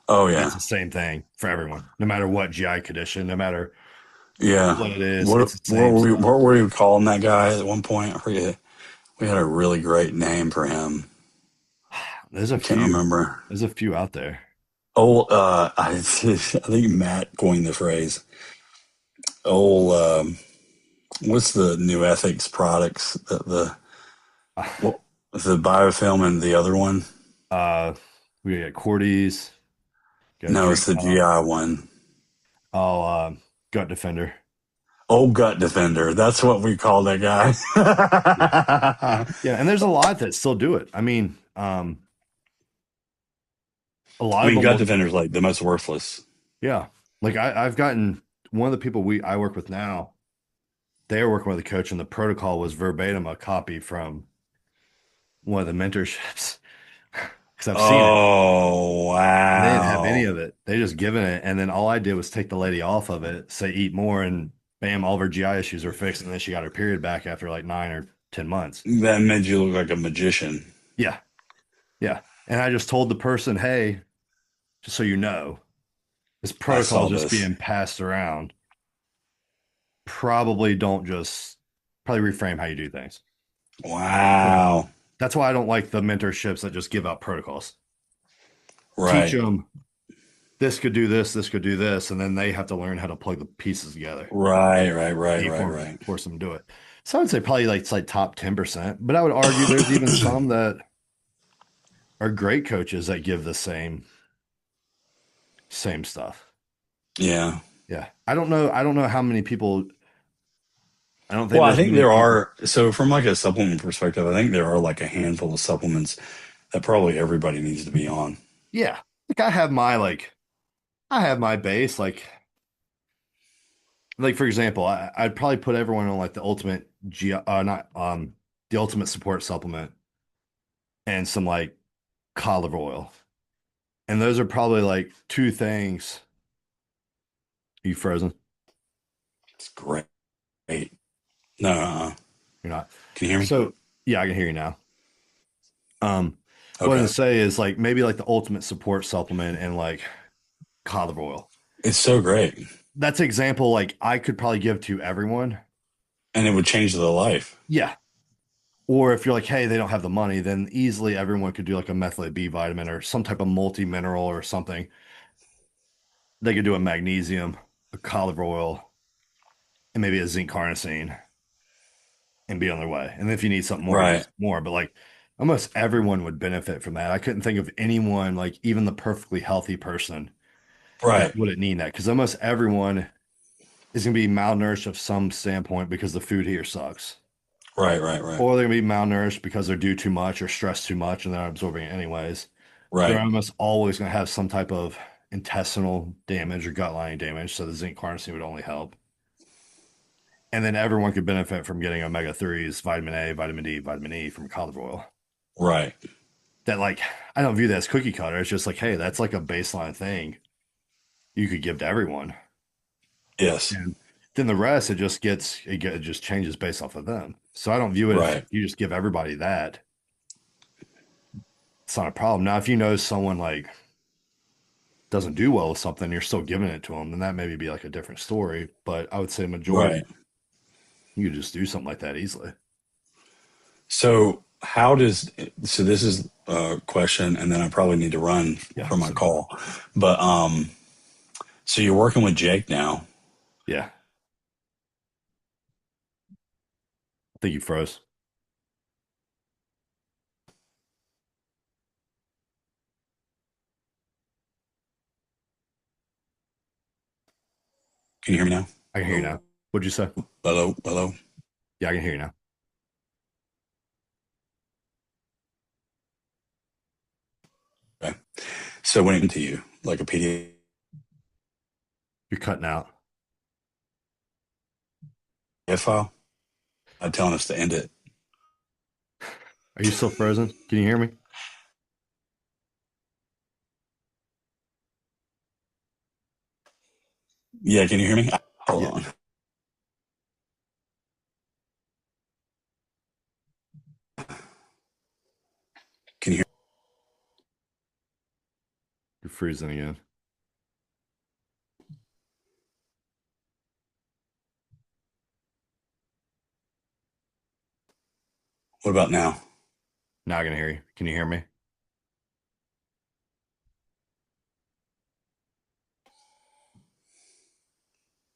oh It's yeah. the same thing for everyone, no matter what GI condition, no matter Yeah. what it is, it's the same stuff. What were we calling that guy at one point? I forget. We had a really great name for him. There's a I can't few. remember. There's a few out there. Oh, I think Matt coined the phrase. Oh, what's the new ethics products? What the biofilm and the other one? Uh, we got Cordy's, got No, Dream it's the Pump. GI one. Oh, Gut Defender. Oh, gut defender. That's what we call that guy. Yeah. Yeah, and there's a lot that still do it. I mean, a I lot of mean, them gut will, defender is like the most worthless. yeah. Like I've gotten one of the people I work with now, they were working with a coach, and the protocol was verbatim a copy from one of the mentorships. Because I've seen it. Oh, And they didn't have any wow. of it. They just given it. And then all I did was take the lady off of it, say eat more, and bam, all of her GI issues were fixed. And then she got her period back after like 9 or 10 months. That made you look like a magician. Yeah. Yeah. And I just told the person, hey, just so you know, this I protocol saw is just this. being passed around. Probably don't just probably reframe how you do things. Wow. That's why I don't like the mentorships that just give out protocols. Teach Right. them this could do this could do this, and then they have to learn how to plug the pieces together. Right. Right. Right. You Right. Right. force them to do it. So I would say probably like it's like top 10%, but I would argue there's even some that are great coaches that give the same stuff. Yeah. Yeah. I don't know how many people I don't think Well, I there's think many there people. are. So, from like a supplement perspective, I think there are like a handful of supplements that probably everybody needs to be on. Yeah. Like I have my base. Like for example, I'd probably put everyone on like the ultimate not the ultimate support supplement and some like olive oil. And those are probably like two things. You frozen? It's great. No, You're not. can you hear me? So yeah, I can hear you now. What I Okay. was gonna say is like maybe like the ultimate support supplement and like olive oil. It's so great. That's an example like I could probably give to everyone. And it would change their life. Yeah. Or if you're like, hey, they don't have the money, then easily everyone could do like a methylated B vitamin or some type of multi-mineral or something. They could do a magnesium, a olive oil, and maybe a zinc carnosine and be on their way. And if you need something more, you do Right. some more. But like almost everyone would benefit from that. I couldn't think of anyone, like even the perfectly healthy person, that Right. wouldn't need that because almost everyone is going to be malnourished of some standpoint because the food here sucks. Right. Right. Right. Or they're going to be malnourished because they're due too much or stressed too much and they're not absorbing it anyways. They're Right. almost always going to have some type of intestinal damage or gut lining damage. So the zinc carnosine would only help. And then everyone could benefit from getting omega 3s, vitamin A, vitamin D, vitamin E from olive oil. Right. That, like, I don't view that as cookie cutter. It's just like, hey, that's like a baseline thing you could give to everyone. Yes. And then the rest, it just changes based off of them. So I don't view it as Right. you just give everybody that. It's not a problem. Now, if you know someone like doesn't do well with something, you're still giving it to them, then that maybe be like a different story. But I would say majority, Right. you could just do something like that easily. So, how does so this is a question, and then I probably need to run Yeah. for my So, call. But so you're working with Jake now. yeah, I think you froze. Can you hear me now? I can hear you Hello, now. What'd you say? hello, hello. Yeah, I can hear you now. Okay. So when it came to you, like a PDF You're cutting out. file, I'm telling us to end it. Are you still frozen? Can you hear me? Yeah, can you hear me? Hold Yeah, on. Can you hear? you're freezing again. What about now? Now I can hear you. Can you hear me?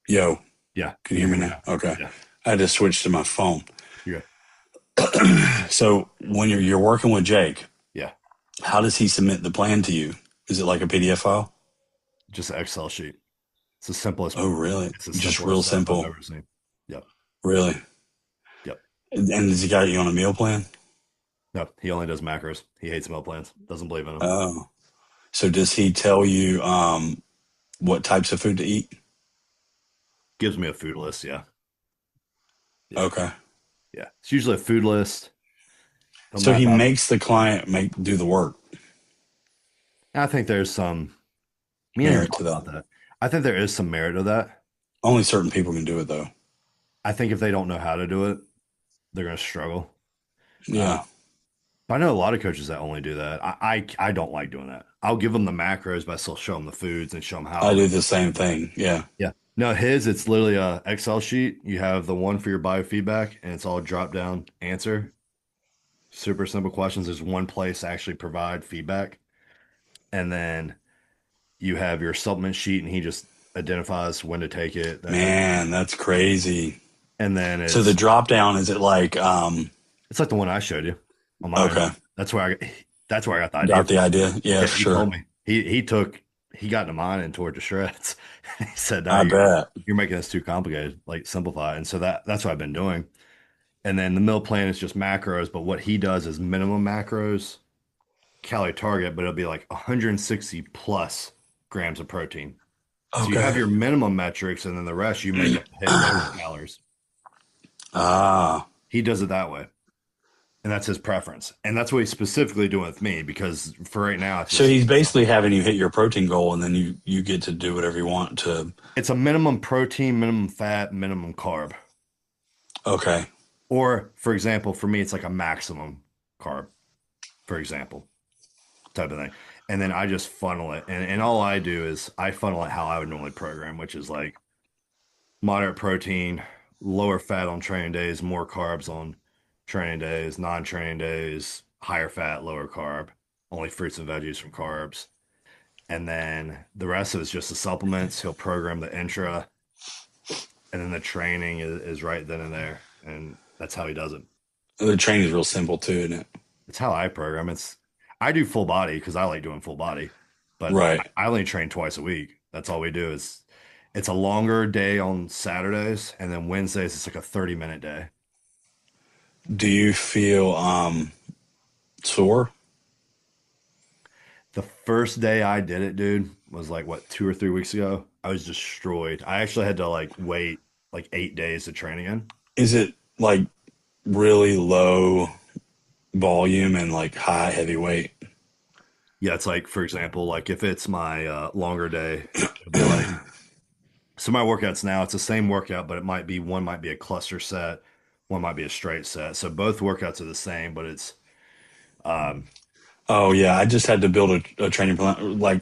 Yo, Yeah, can I you can hear hear me you now? now. Okay. Yeah, I had to switch to my phone. you're good. So when you're working with Jake, Yeah, how does he submit the plan to you? Is it like a PDF file? just an Excel sheet. It's the simplest. Oh, really? It's the Just real simplest setup I've simple. ever seen. Yep, Really? yep. And has he got you on a meal plan? No, he only does macros. He hates meal plans. Doesn't believe in them. Oh. So does he tell you what types of food to eat? Gives me a food list. Yeah, yeah, Okay. yeah. It's usually a food list. He'll So map he out. makes the client make do the work. I think there's some. Me and him Merit to talked that. about that. I think there is some merit to that. Only certain people can do it though. I think if they don't know how to do it, they're going to struggle. Uh, Yeah. but I know a lot of coaches that only do that. I don't like doing that. I'll give them the macros, but I still show them the foods and show them I how. do the same thing. Yeah. Yeah. No, his, it's literally a Excel sheet. You have the one for your biofeedback, and it's all drop down answer. Super simple questions. There's one place to actually provide feedback. And then you have your supplement sheet, and he just identifies when to take it. That type of thing. Man, that's crazy. And then So the it's drop down, is it like it's like the one I showed you on mine. okay. That's where I got the idea Got the from. idea? Yeah, Yeah, for he told sure. me. He took he got into mine and tore it to shreds. He said, "No, I bet. you're making this too complicated. Like simplify." And so that's what I've been doing. And then the meal plan is just macros, but what he does is minimum macros, calorie target, but it'll be like 160 plus grams of protein. So you have Okay. your minimum metrics, and then the rest you make up to hit whatever calories. Ah. He does it that way, and that's his preference, and that's what he's specifically doing with me because for right now it's So just he's basically having you hit your protein goal, and then you get to do whatever you want to. it's a minimum protein, minimum fat, minimum carb. Okay. Or, for example, for me, it's like a maximum carb, for example, type of thing. And then I just funnel it. And all I do is I funnel it how I would normally program, which is like moderate protein, lower fat on training days, more carbs on training days, non-training days, higher fat, lower carb, only fruits and veggies from carbs. And then the rest of it's just the supplements. He'll program the intra, and then the training is right then and there. And that's how he does it. The training is real simple too, isn't it? It's how I program. I do full body because I like doing full body, but Right. I only train twice a week. That's all we do is it's a longer day on Saturdays, and then Wednesdays it's like a 30-minute day. Do you feel sore? The first day I did it, dude, was like what, 2 or 3 weeks ago. I was destroyed. I actually had to like wait like 8 days to train again. Is it like really low volume and like high heavy weight? Yeah, it's like for example, like if it's my longer day, it'll be like so my workouts now, it's the same workout, but it might be one might be a cluster set, one might be a straight set. So both workouts are the same, but it's um Oh yeah, I just had to build a training plan, like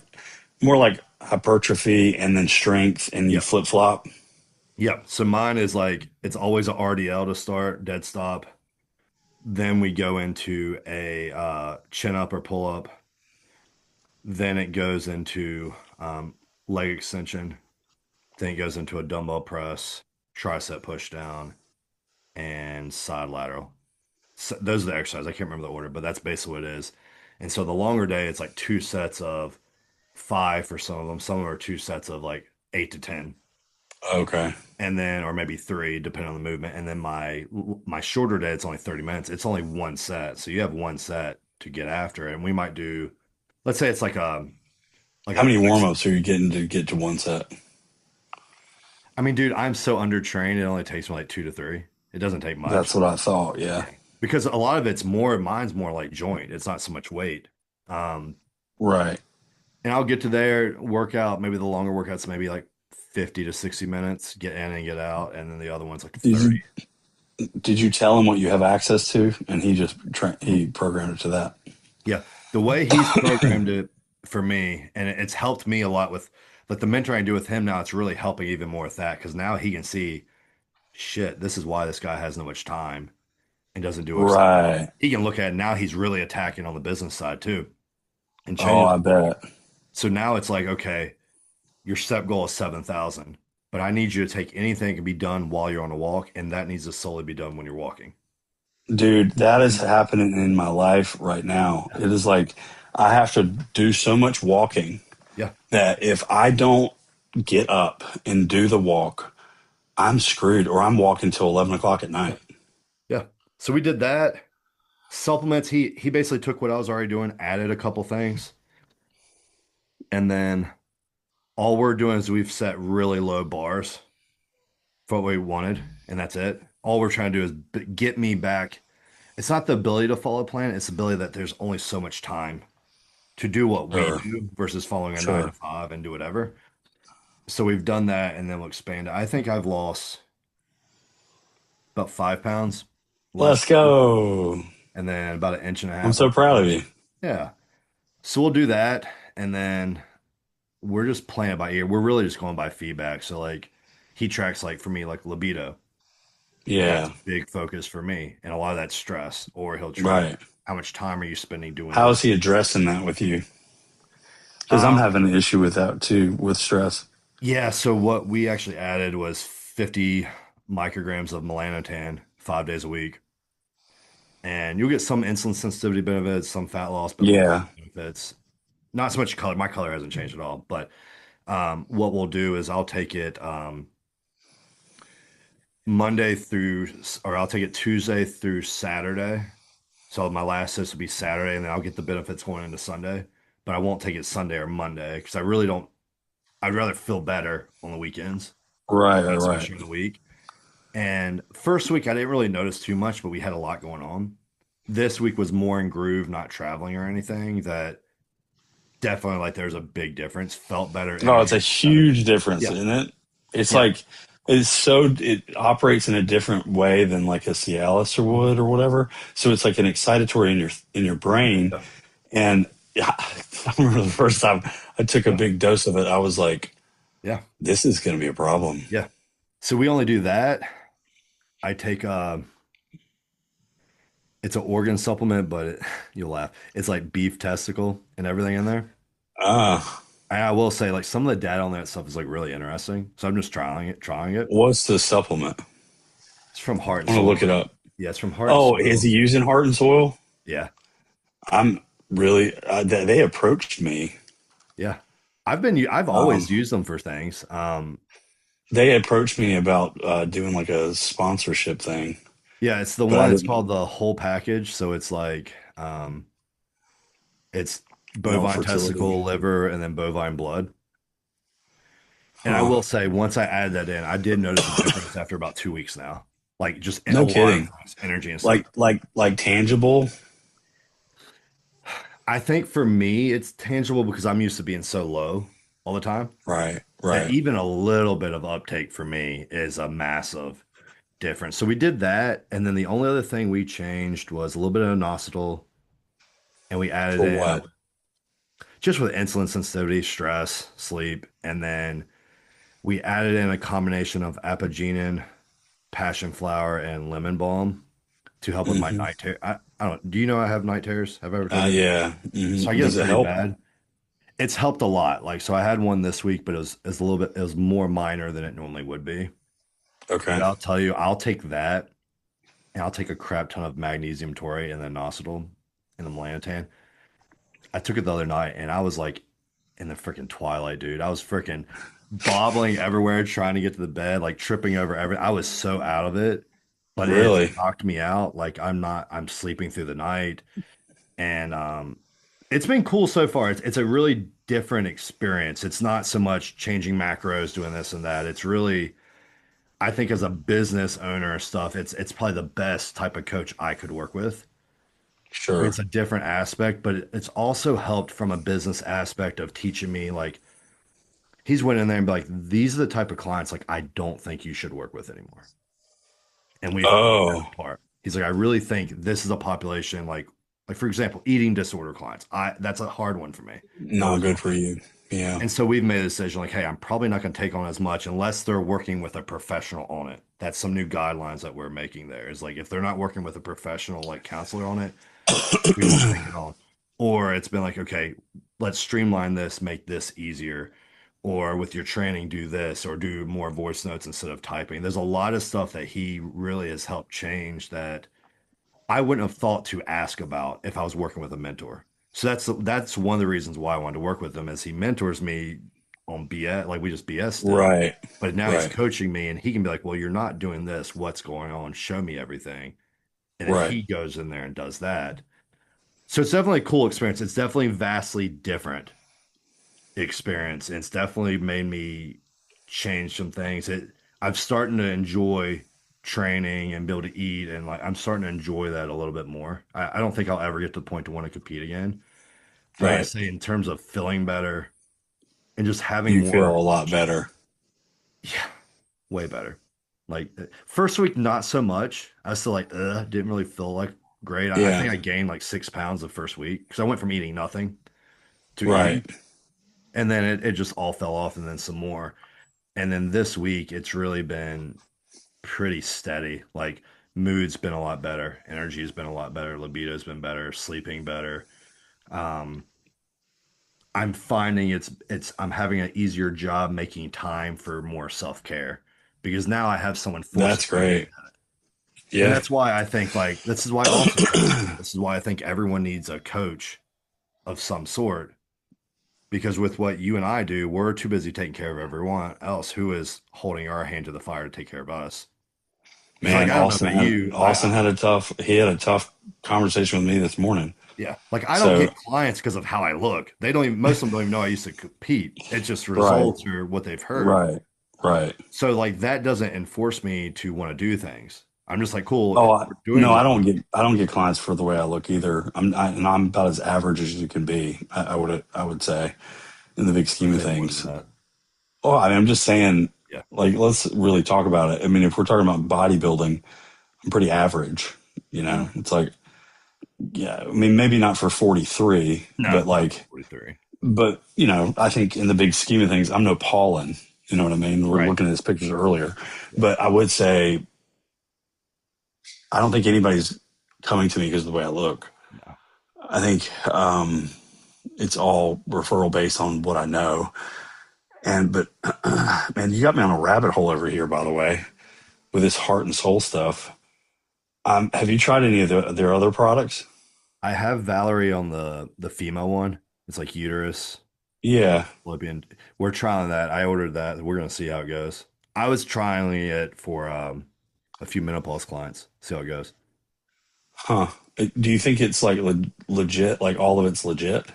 more like hypertrophy and then strength, and you yep. flip flop. Yep. So mine is like it's always a RDL to start, dead stop. Then we go into a chin up or pull up. Then it goes into leg extension. Then it goes into a dumbbell press, tricep push down, and side lateral. So those are the exercises. I can't remember the order, but that's basically what it is. And so the longer day, it's like two sets of five for some of them. Some of them are two sets of like 8 to 10, Okay. and then or maybe three, depending on the movement. And then my shorter day, it's only 30 minutes. It's only one set, so you have one set to get after. And we might do, let's say it's like How a many warm flex. ups are you getting to get to one set? I mean, dude, I'm so undertrained. It only takes me like 2 to 3. It doesn't take That's much. what I thought. Yeah. Yeah, because a lot of it's more. Mine's more like joint. It's not so much weight. Um, Right. And I'll get to there, workout, maybe the longer workouts, maybe like 50 to 60 minutes, get in and get out. And then the other one's like Did 30. you did you tell him what you have access to, and he programmed it to that? Yeah. The way he's programmed it for me, and it's helped me a lot with like the mentoring I do with him now, it's really helping even more with that because now he can see, shit, this is why this guy has no much time and doesn't do it. Right. He can look at it now, he's really attacking on the business side too and Oh, changes. I bet. So now it's like, okay, your step goal is 7,000, but I need you to take anything that can be done while you're on a walk, and that needs to solely be done when you're walking. Dude, that is And happening in my life right now. yeah, It is like I have to do so much walking yeah, that if I don't get up and do the walk, I'm screwed, or I'm walking till 11 o'clock at yeah, night. yeah. So we did that. Supplements, he basically took what I was already doing, added a couple things, and then all we're doing is we've set really low bars for what we wanted, and that's it. All we're trying to do is get me back. It's not the ability to follow a plan, it's the ability that there's only so much time to do what we Sure, do versus following a nine to sure. five and do whatever. So we've done that and then we'll expand it. I think I've lost about 5 pounds Let's last week, go. and then about an inch and a I'm half so on proud of Monday. you. Yeah. So we'll do that. And then we're just playing it by ear. We're really just going by feedback. So like he tracks like for me, like libido. And that's Yeah, a big focus for me. And a lot of that's stress. Or he'll track right. how much time are you spending doing How this? is he addressing that with you? Because I'm Um, having an issue with that too, with stress. yeah, so what we actually added was 50 micrograms of melanotan 5 days a week. And you'll get some insulin sensitivity benefits, some fat loss Yeah, benefits. not so much color. My color hasn't changed at all. But what we'll do is I'll take it Monday through, or I'll take it Tuesday through Saturday. So my last test will be Saturday, and then I'll get the benefits going into Sunday. But I won't take it Sunday or Monday because I really don't. I'd rather feel better on the weekends, Right, right, not so much right. during the week. And first week I didn't really notice too much, but we had a lot going on. This week was more in groove, not traveling or anything. That definitely like there's a big difference. Felt better, No, it's energy a was better. huge difference, Yeah, isn't it? It's yeah, like it operates in a different way than like a Cialis or would or whatever. So it's like an excitatory in your brain. yeah, And yeah, I remember the first time I took a yeah, big dose of it, I was like, yeah, "This is going to be a problem." yeah. So we only do that. I take it's an organ supplement, but you'll laugh. It's like beef testicle and everything in there. Ah, And I will say, like some of the data on that stuff is like really interesting. So I'm just trying it. what's the supplement? It's from Heart and I want to look it Soil. up. Yeah, it's from Heart and Oh, is Soil. he using Heart and Soil? Yeah, I'm really. They approached me. yeah. I've Um, always used them for things. they approached me about doing like a sponsorship thing, Yeah, it's the but I one. It's didn't called the whole package. So it's like it's know bovine fertility. testicle, liver, and then bovine blood. And I Huh? will say, once I added that in, I did notice a difference after about 2 weeks now. Like just a No lot of kidding. things, energy and stuff. Like tangible. I think for me, it's tangible because I'm used to being so low all the time Right, that right. even a little bit of uptake for me is a massive difference. So we did that, and then the only other thing we changed was a little bit of inositol, and we added For in what? just with insulin sensitivity, stress, sleep, and then we added in a combination of apigenin, passion flower, and lemon balm to help with my Hmm. night terror. I don't. Do you know I have night terrors? Have I ever told you that? Yeah. So I get them Does it pretty help? bad. It's helped a lot. Like so, I had one this week, but it was a little bit. It was more minor than it normally would be. But Okay. I'll tell you, I'll take that, and I'll take a crap ton of magnesium taurate and then inositol and the melanotan. I took it the other night, and I was like in the freaking twilight, dude. I was freaking bobbling everywhere, trying to get to the bed, like tripping over everything. I was so out of it, but it Really? knocked me out. Like I'm not. I'm sleeping through the night, and it's been cool so far. It's a really different experience. It's not so much changing macros, doing this and that. It's really, I think, as a business owner and stuff, it's probably the best type of coach I could work with. Sure. It's a different aspect, but it's also helped from a business aspect of teaching me like he's went in there and be like, these are the type of clients like I don't think you should work with anymore. And we've picked that Oh, apart. He's like, I really think this is a population like for example, eating disorder clients. That's a hard one for me. not Always good will for be. you. Yeah. And so we've made a decision like, hey, I'm probably not going to take on as much unless they're working with a professional on it. That's some new guidelines that we're making there. Is like if they're not working with a professional like counselor on it, we won't take it on. Or it's been like, okay, let's streamline this, make this easier. Or with your training, do this or do more voice notes instead of typing. There's a lot of stuff that he really has helped change that I wouldn't have thought to ask about if I was working with a mentor. So that's one of the reasons why I wanted to work with him is he mentors me on BS, like we just BS still. Right. But now he's Right. coaching me and he can be like, well, you're not doing this. What's going on? Show me everything. And then Right. he goes in there and does that. So it's definitely a cool experience. It's definitely vastly different experience. It's definitely made me change some things. I'm starting to enjoy training and be able to eat, and like I'm starting to enjoy that a little bit more. I don't think I'll ever get to the point to want to compete again. But I'd Right. say in terms of feeling better and just having You feel more, a lot better. yeah, way better. Like first week, not so much. I was still like, didn't really feel like great. I Yeah. think I gained like 6 pounds the first week because I went from eating nothing to Right. eating. And then it just all fell off and then some more. And then this week, it's really been pretty steady. Like mood's been a lot better, energy's been a lot better, libido's been better, sleeping better. Um, I'm finding I'm having an easier job making time for more self-care because now I have someone That's forcing me. great. And Yeah. that's why I think like this is why also coaches, this is why I think everyone needs a coach of some sort because with what you and I do, we're too busy taking care of everyone else who is holding our hand to the fire to take care of us. Because like Man, I don't know about you, Austin had a tough conversation with me this morning. yeah, like I don't So get clients because of how I look. They don't even, most of them don't even know I used to compete. It's just right, results or what they've heard. right, right. So like that doesn't enforce me to want to do things. I'm just like, cool, Oh, we're doing no, this. I don't get clients for the way I look either. And I'm about as average as you can be. I would say in the big I'd scheme of say more than things. that. Oh, I mean, I'm just saying, Yeah. like, let's really talk about it. I mean, if we're talking about bodybuilding, I'm pretty average. You know, Mm. it's like, yeah, I mean, maybe not for 43, No, but not like, 43. but you know, I think in the big scheme of things, I'm no Paulin. You know what I mean? We are Right. looking at his pictures earlier, Yeah. but I would say I don't think anybody's coming to me because of the way I look. No. I think it's all referral based on what I know. And but man, you got me on a rabbit hole over here, by the way, with this heart and soul stuff. Have you tried any of their other products? I have Valerie on the female one. It's like uterus, Yeah. fallopian. We're trying that. I ordered that. We're gonna see how it goes. I was trying it for a few menopause clients. See how it goes. Huh. Do you think it's like legit? Like all of it's legit?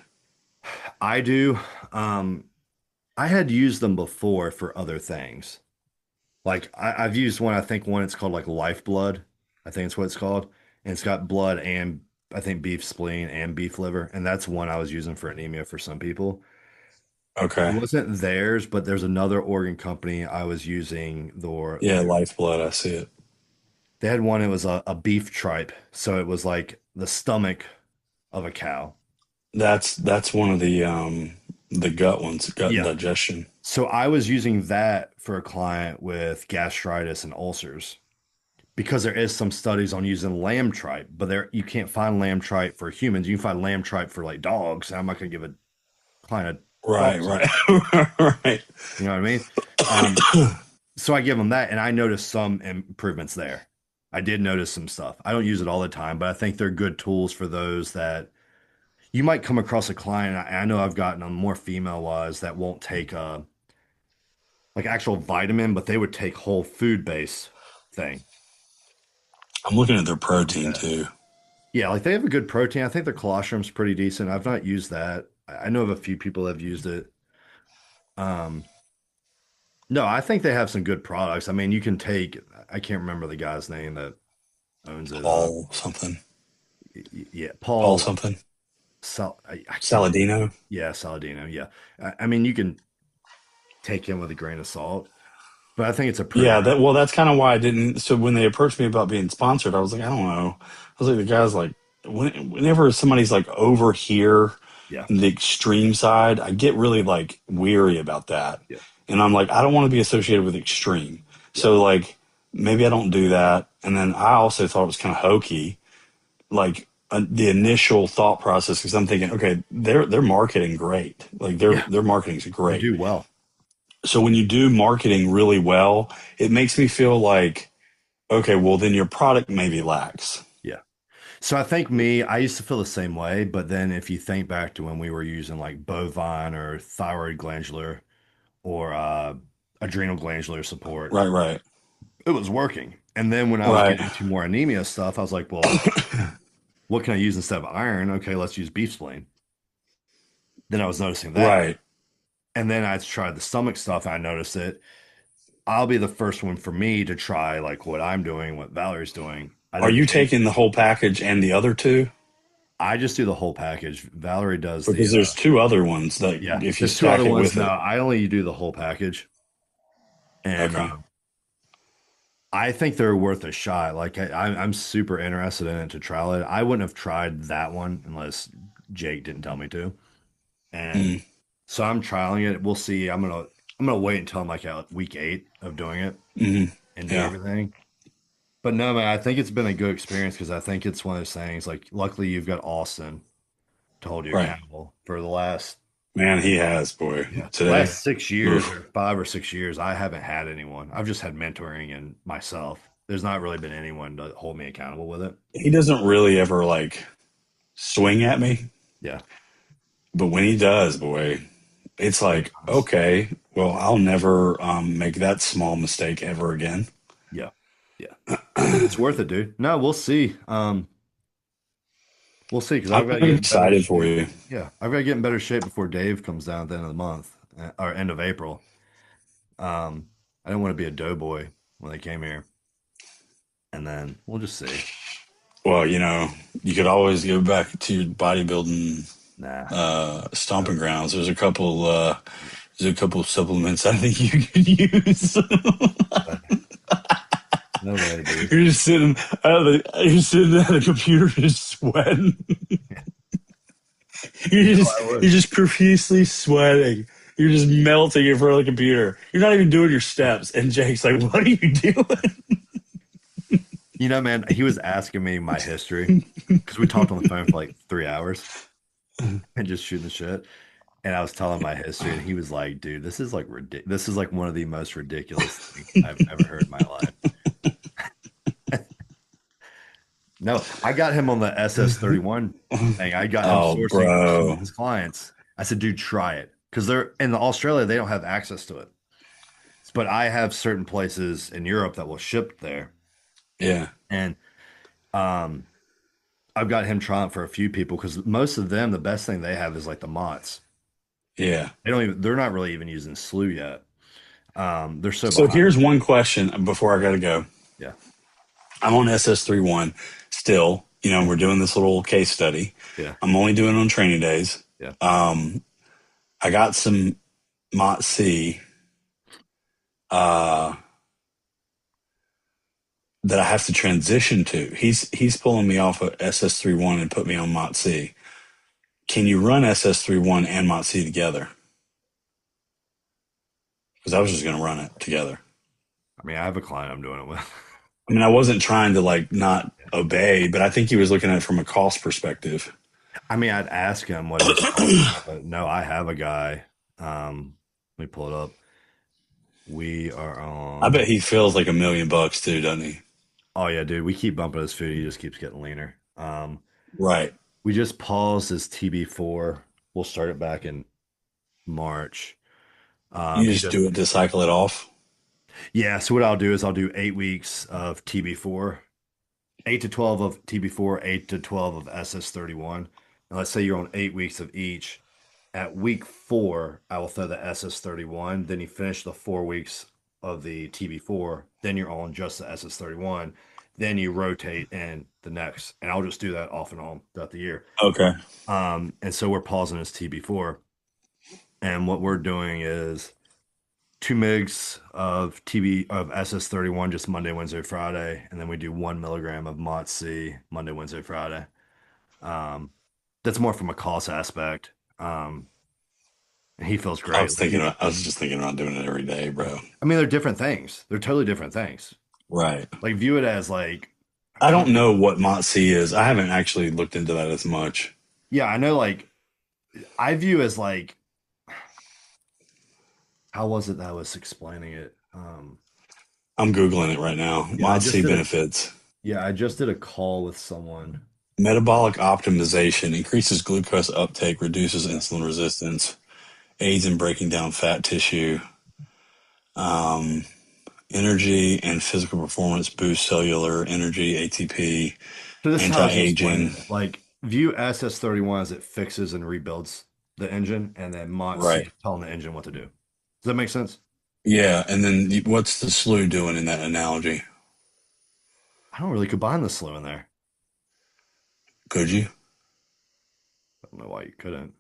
I do. Um, I had used them before for other things. Like I've used one, I think one it's called like Lifeblood. I think it's what it's called. And it's got blood and I think beef spleen and beef liver. And that's one I was using for anemia for some people. It Okay. wasn't theirs, but there's another organ company I was using Yeah, lifeblood. I see it. they had one, it was a beef tripe. So it was like the stomach of a cow. That's one of the gut ones, gut and Yeah. digestion. So I was using that for a client with gastritis and ulcers. Because there is some studies on using lamb tripe, but there you can't find lamb tripe for humans. You can find lamb tripe for like dogs. I'm not going to give a client a Right, dog's right, tripe. right. You know what I mean? Um, so I give them that, and I noticed some improvements there. I did notice some stuff. I don't use it all the time, but I think they're good tools for those that you might come across a client. I know I've gotten them more female wise that won't take like actual vitamin, but they would take whole food base thing. I'm looking at their They would do protein that. too. Yeah, like they have a good protein. I think their colostrum's pretty decent. I've not used that. I know of a few people that have used it. Um, no, I think they have some good products. I mean, you can take, I can't remember the guy's name that owns it. Paul something. Yeah, Paul Paul something. I can't, Saladino. yeah, Saladino. Yeah. I mean, you can take him with a grain of salt, but I think it's a pretty Yeah, good, that's kind of why I didn't. So when they approached me about being sponsored, I was like, I don't know. I was like, the guy's like, whenever somebody's like over here yeah, in the extreme side, I get really like weary about that. yeah, And I'm like, I don't want to be associated with extreme. yeah, So like, maybe I don't do that. And then I also thought it was kind of hokey, like the initial thought process, because I'm thinking, okay, they're marketing great, like yeah, their marketing's they great. do well. So when you do marketing really well, it makes me feel like, okay, well then your product maybe lacks. Yeah. So I think me, I used to feel the same way, but then if you think back to when we were using like bovine or thyroid glandular or adrenal glandular support, Right, right, it was working. And then when I was right, getting into more anemia stuff, I was like, well, what can I use instead of iron? Okay, let's use beef spleen. Then I was noticing that. right. And then I tried the stomach stuff. And I noticed it. I'll be the first one for me to try like what I'm doing, what Valerie's doing. I Are think you taking the whole package and the other two? I just do the whole package. Valerie does the Because there's two other ones that yeah. if you There's two other stack it ones. with No, it. I only do the whole package, and Okay. I think they're worth a shot. Like I'm super interested in it to try it. I wouldn't have tried that one unless Jake didn't tell me to, and Mm, so I'm trialing it. We'll see. I'm gonna wait until I'm like at week 8 of doing it mm, and do yeah, everything. But no, man, I think it's been a good experience because I think it's one of those things. Like, luckily, you've got Austin to hold you right. accountable for the last Man, he has, boy. yeah. Today. Last 6 years Oof. or 5 or 6 years, I haven't had anyone. I've just had mentoring and myself. There's not really been anyone to hold me accountable with it. He doesn't really ever like swing at me, Yeah. but when he does, boy. it's Makes like, sense. okay, well, I'll never make that small mistake ever again. Yeah. Yeah. I think it's worth it, dude. No, we'll see. We'll see because I'm I've got to get in better excited for shape. you. Yeah, I've got to get in better shape before Dave comes down at the end of the month or end of April. I didn't want to be a doughboy when they came here, and then we'll just see. Well, you could always go back to your bodybuilding Nah, stomping no, grounds. There's a couple supplements I think you could use. no way, dude. You're sitting at a computer just sweating. You know, I You're would. just profusely sweating. You're just melting in front of the computer. You're not even doing your steps. And Jake's like, "What are you doing?" You know, man, he was asking me my history because we talked on the phone for like 3 hours and just shooting the shit. And I was telling my history, and he was like, "Dude, this is like ridiculous. This is like one of the most ridiculous things I've ever heard in my life." No, I got him on the SS31 thing. I got him Oh, sourcing for some of bro. his clients. I said, "Dude, try it," because they're in Australia. They don't have access to it, but I have certain places in Europe that will ship there, Yeah, and um, I've got him trying for a few people because most of them, the best thing they have is like the Mott's. yeah. They don't even. They're not really even using Slew yet. They're so So behind. here's one question before I gotta go. Yeah, I'm on SS31 still. We're doing this little case study. yeah, I'm only doing it on training days. yeah. Um, I got some Mott C uh, that I have to transition to. He's pulling me off of SS31 and put me on Mott C. Can you run SS31 and Mott C together? Because I was just going to run it together. I mean, I have a client I'm doing it with. I mean, I wasn't trying to like not obey, but I think he was looking at it from a cost perspective. I mean, I'd ask him what his costs are, but no, I have a guy. Let me pull it up. We are I on. bet he feels like $1 million too, doesn't he? Oh yeah, dude. We keep bumping his food. He just keeps getting leaner. Right. We just paused his TB4. We'll start it back in March. You He just does. do it to cycle it off. Yeah. So what I'll do is I'll do 8 weeks of TB4, 8 to 12 of TB4, 8 to 12 of SS31. And let's say you're on 8 weeks of each. At week 4, I will throw the SS31. Then you finish the 4 weeks of the TB4. Then you're on just the SS31. Then you rotate in the next. And I'll just do that off and on throughout the year. Okay. And so we're pausing as TB4. And what we're doing is 2 mgs of SS31 just Monday, Wednesday, Friday. And then we do 1 milligram of Mott C Monday, Wednesday, Friday. Um, that's more from a cost aspect. And he feels great. Like I was just thinking about doing it every day, bro. I mean, they're different things. They're totally different things. Right. Like view it as like I kind don't of, know what Mott C is. I haven't actually looked into that as much. yeah, I know like I view as like how was it that I was explaining it? I'm Googling it right now. Yeah, I Mott just C did a benefits. yeah, I just did a call with someone. Metabolic optimization increases glucose uptake, reduces Yeah. insulin resistance, aids in breaking down fat tissue, um, energy and physical performance, boosts cellular energy, ATP, So this is how I was explaining anti-aging. it. Like view SS31 as it fixes and rebuilds the engine, and then Mont C Right. is telling the engine what to do. Does that make sense? Yeah. And then what's the slew doing in that analogy? I don't really combine the slow in there. Could you? I don't know why you couldn't.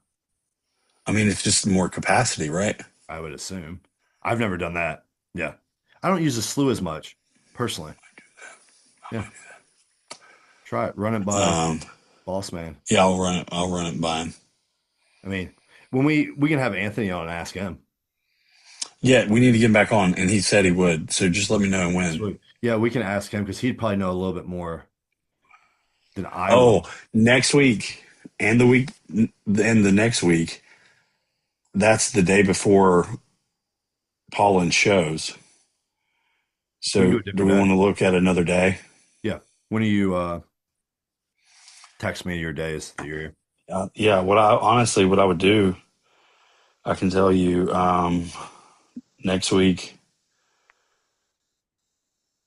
I mean, it's just more capacity, right? I would assume. I've never done that. Yeah. I don't use the slew as much personally. Yeah. Try it. Run it by Um, boss man. yeah, I'll run it. I'll run it by him. I mean, when we can have Anthony on and ask him. Yeah, we need to get him back on, and he said he would. So just let me know when. Sweet. Yeah, we can ask him because he'd probably know a little bit more than I Oh, would. next week and the next week. That's the day before Paulin shows. We can do So a do different we day. want to look at another day? Yeah. When do you text me your days that you're here? Yeah. What I would do I can tell you next week.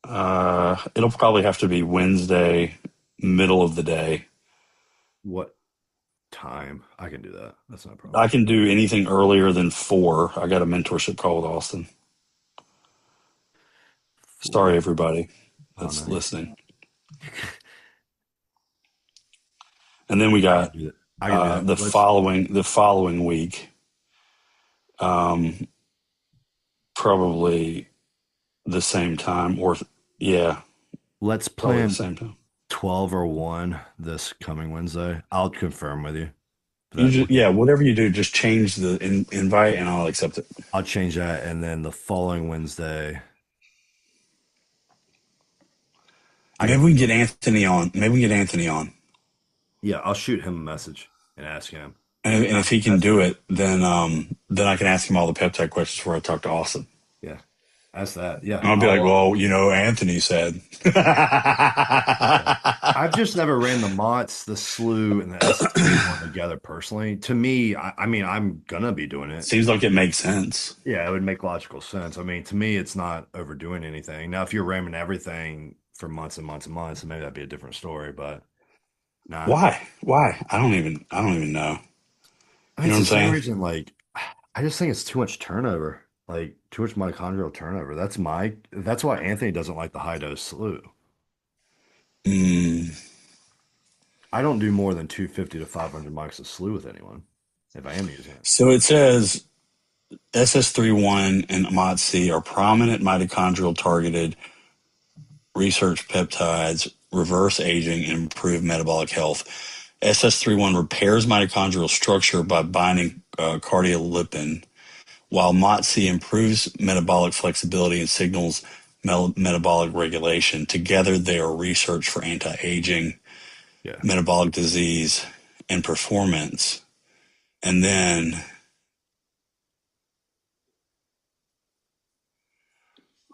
It'll probably have to be Wednesday, middle of the day. What time? I can do that. That's not a I problem. can do anything earlier than 4. I got a mentorship call with Austin. Sorry, 4. everybody Oh that's no, you're listening. And then we I can got do that. I can do that. the following week, um, probably the same time, or yeah, Let's probably the plan same time. 12 or 1 this coming Wednesday. I'll confirm with you. You That just, yeah, whatever you do, just change the invite and I'll accept it. I'll change that, and then the following Wednesday, I can Maybe we can do get it. Anthony on. Maybe we can get Anthony on. Yeah, I'll shoot him a message and ask him. And if he can That's do it, then I can ask him all the peptide questions before I talk to Austin. yeah, ask that. Yeah, And I'll be like, I'll. well, Anthony said. Yeah. I've just never ran the Mott's, the Slew, and the SS31 together personally. To me, I mean, I'm gonna be doing it. Seems like it makes sense. Yeah, it would make logical sense. I mean, to me, it's not overdoing anything. Now, if you're ramming everything for months and months and months, then maybe that'd be a different story. But nah, Why? Why? I don't even know. I mean, You know it's what the I'm same saying? reason. Like, I just think it's too much turnover. Like, too much mitochondrial turnover. That's why Anthony doesn't like the high dose Slew. Mm. I don't do more than 250 to 500 mics of Slew with anyone if I am using it. So it says SS31 and MOTS-C are prominent mitochondrial targeted research peptides, reverse aging, and improve metabolic health. SS31 repairs mitochondrial structure by binding cardiolipin, while MOTS-C improves metabolic flexibility and signals metabolic regulation. Together, they are research for anti-aging, Yeah. metabolic disease, and performance. And then,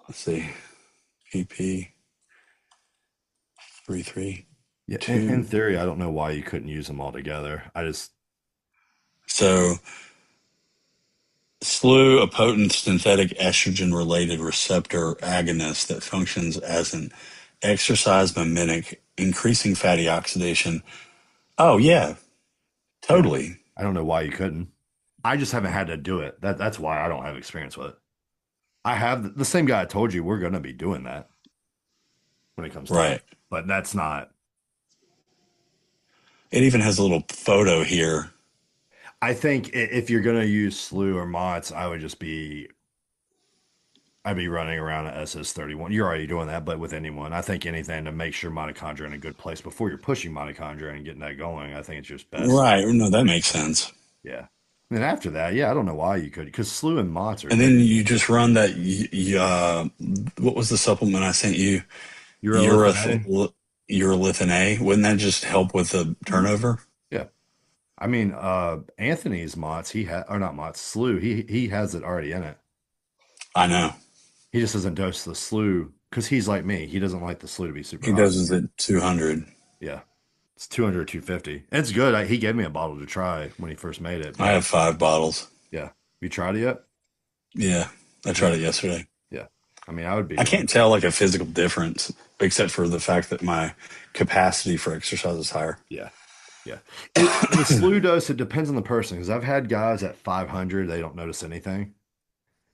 let's see, PP 332. Yeah. In theory, I don't know why you couldn't use them all together. I just, So, SLU, a potent synthetic estrogen related receptor agonist that functions as an exercise mimetic, increasing fatty oxidation. Oh, yeah, yeah, totally. I don't know why you couldn't. I just haven't had to do it. That's why I don't have experience with it. I have the same guy I told you we're going to be doing that when it comes time, Right. but that's not. It even has a little photo here. I think if you're going to use Slew or Mott's, I'd be running around an SS31. You're already doing that, but with anyone, I think anything to make sure mitochondria are in a good place before you're pushing mitochondria and getting that going, I think it's just best. Right. No, that makes sense. Yeah. And then after that, yeah, I don't know why you could, because Slew and Mott's are And good. then you just run that. What was the supplement I sent you? Urolithin A? Urath- Urolithin A. Wouldn't that just help with the turnover? Yeah. I mean, Anthony's Mott's, or not Mott's, Slew, he has it already in it. I know. He just doesn't dose the Slew because he's like me. He doesn't like the Slew to be super He high. does it at 200. Yeah. It's 200 or 250. It's good. He gave me a bottle to try when he first made it, I but have 5 bottles. yeah. You tried it yet? Yeah. I Yeah. tried it yesterday. Yeah. I mean, I would be I doing can't tell like a physical difference except for the fact that my capacity for exercise is higher. yeah. Yeah. The Slew dose, it depends on the person because I've had guys at 500, they don't notice anything.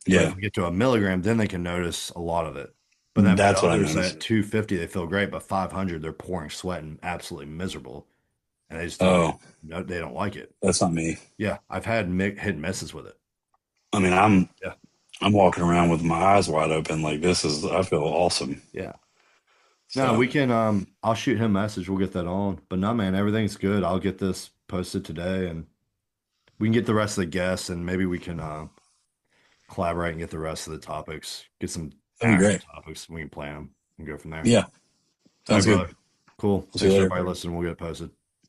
But if Yeah. we get to a milligram, then they can notice a lot of it. But then I've had That's what I others noticed. at 250, they feel great, but 500, they're pouring sweat and absolutely miserable. And they just don't, Oh, no, they don't like it. that's not me. Yeah. I've had hit and misses with it. I mean, I'm Yeah. I'm walking around with my eyes wide open like this is I feel awesome. Yeah. No, So, we can, I'll shoot him a message. We'll get that on. But no, man, everything's good. I'll get this posted today and we can get the rest of the guests and maybe we can, collaborate and get the rest of the topics, get some that'd be actual great. topics. We can plan them and go from there. Yeah. All right, Sounds good. brother. Cool. We'll see Thanks you for later. everybody listening. We'll get it posted.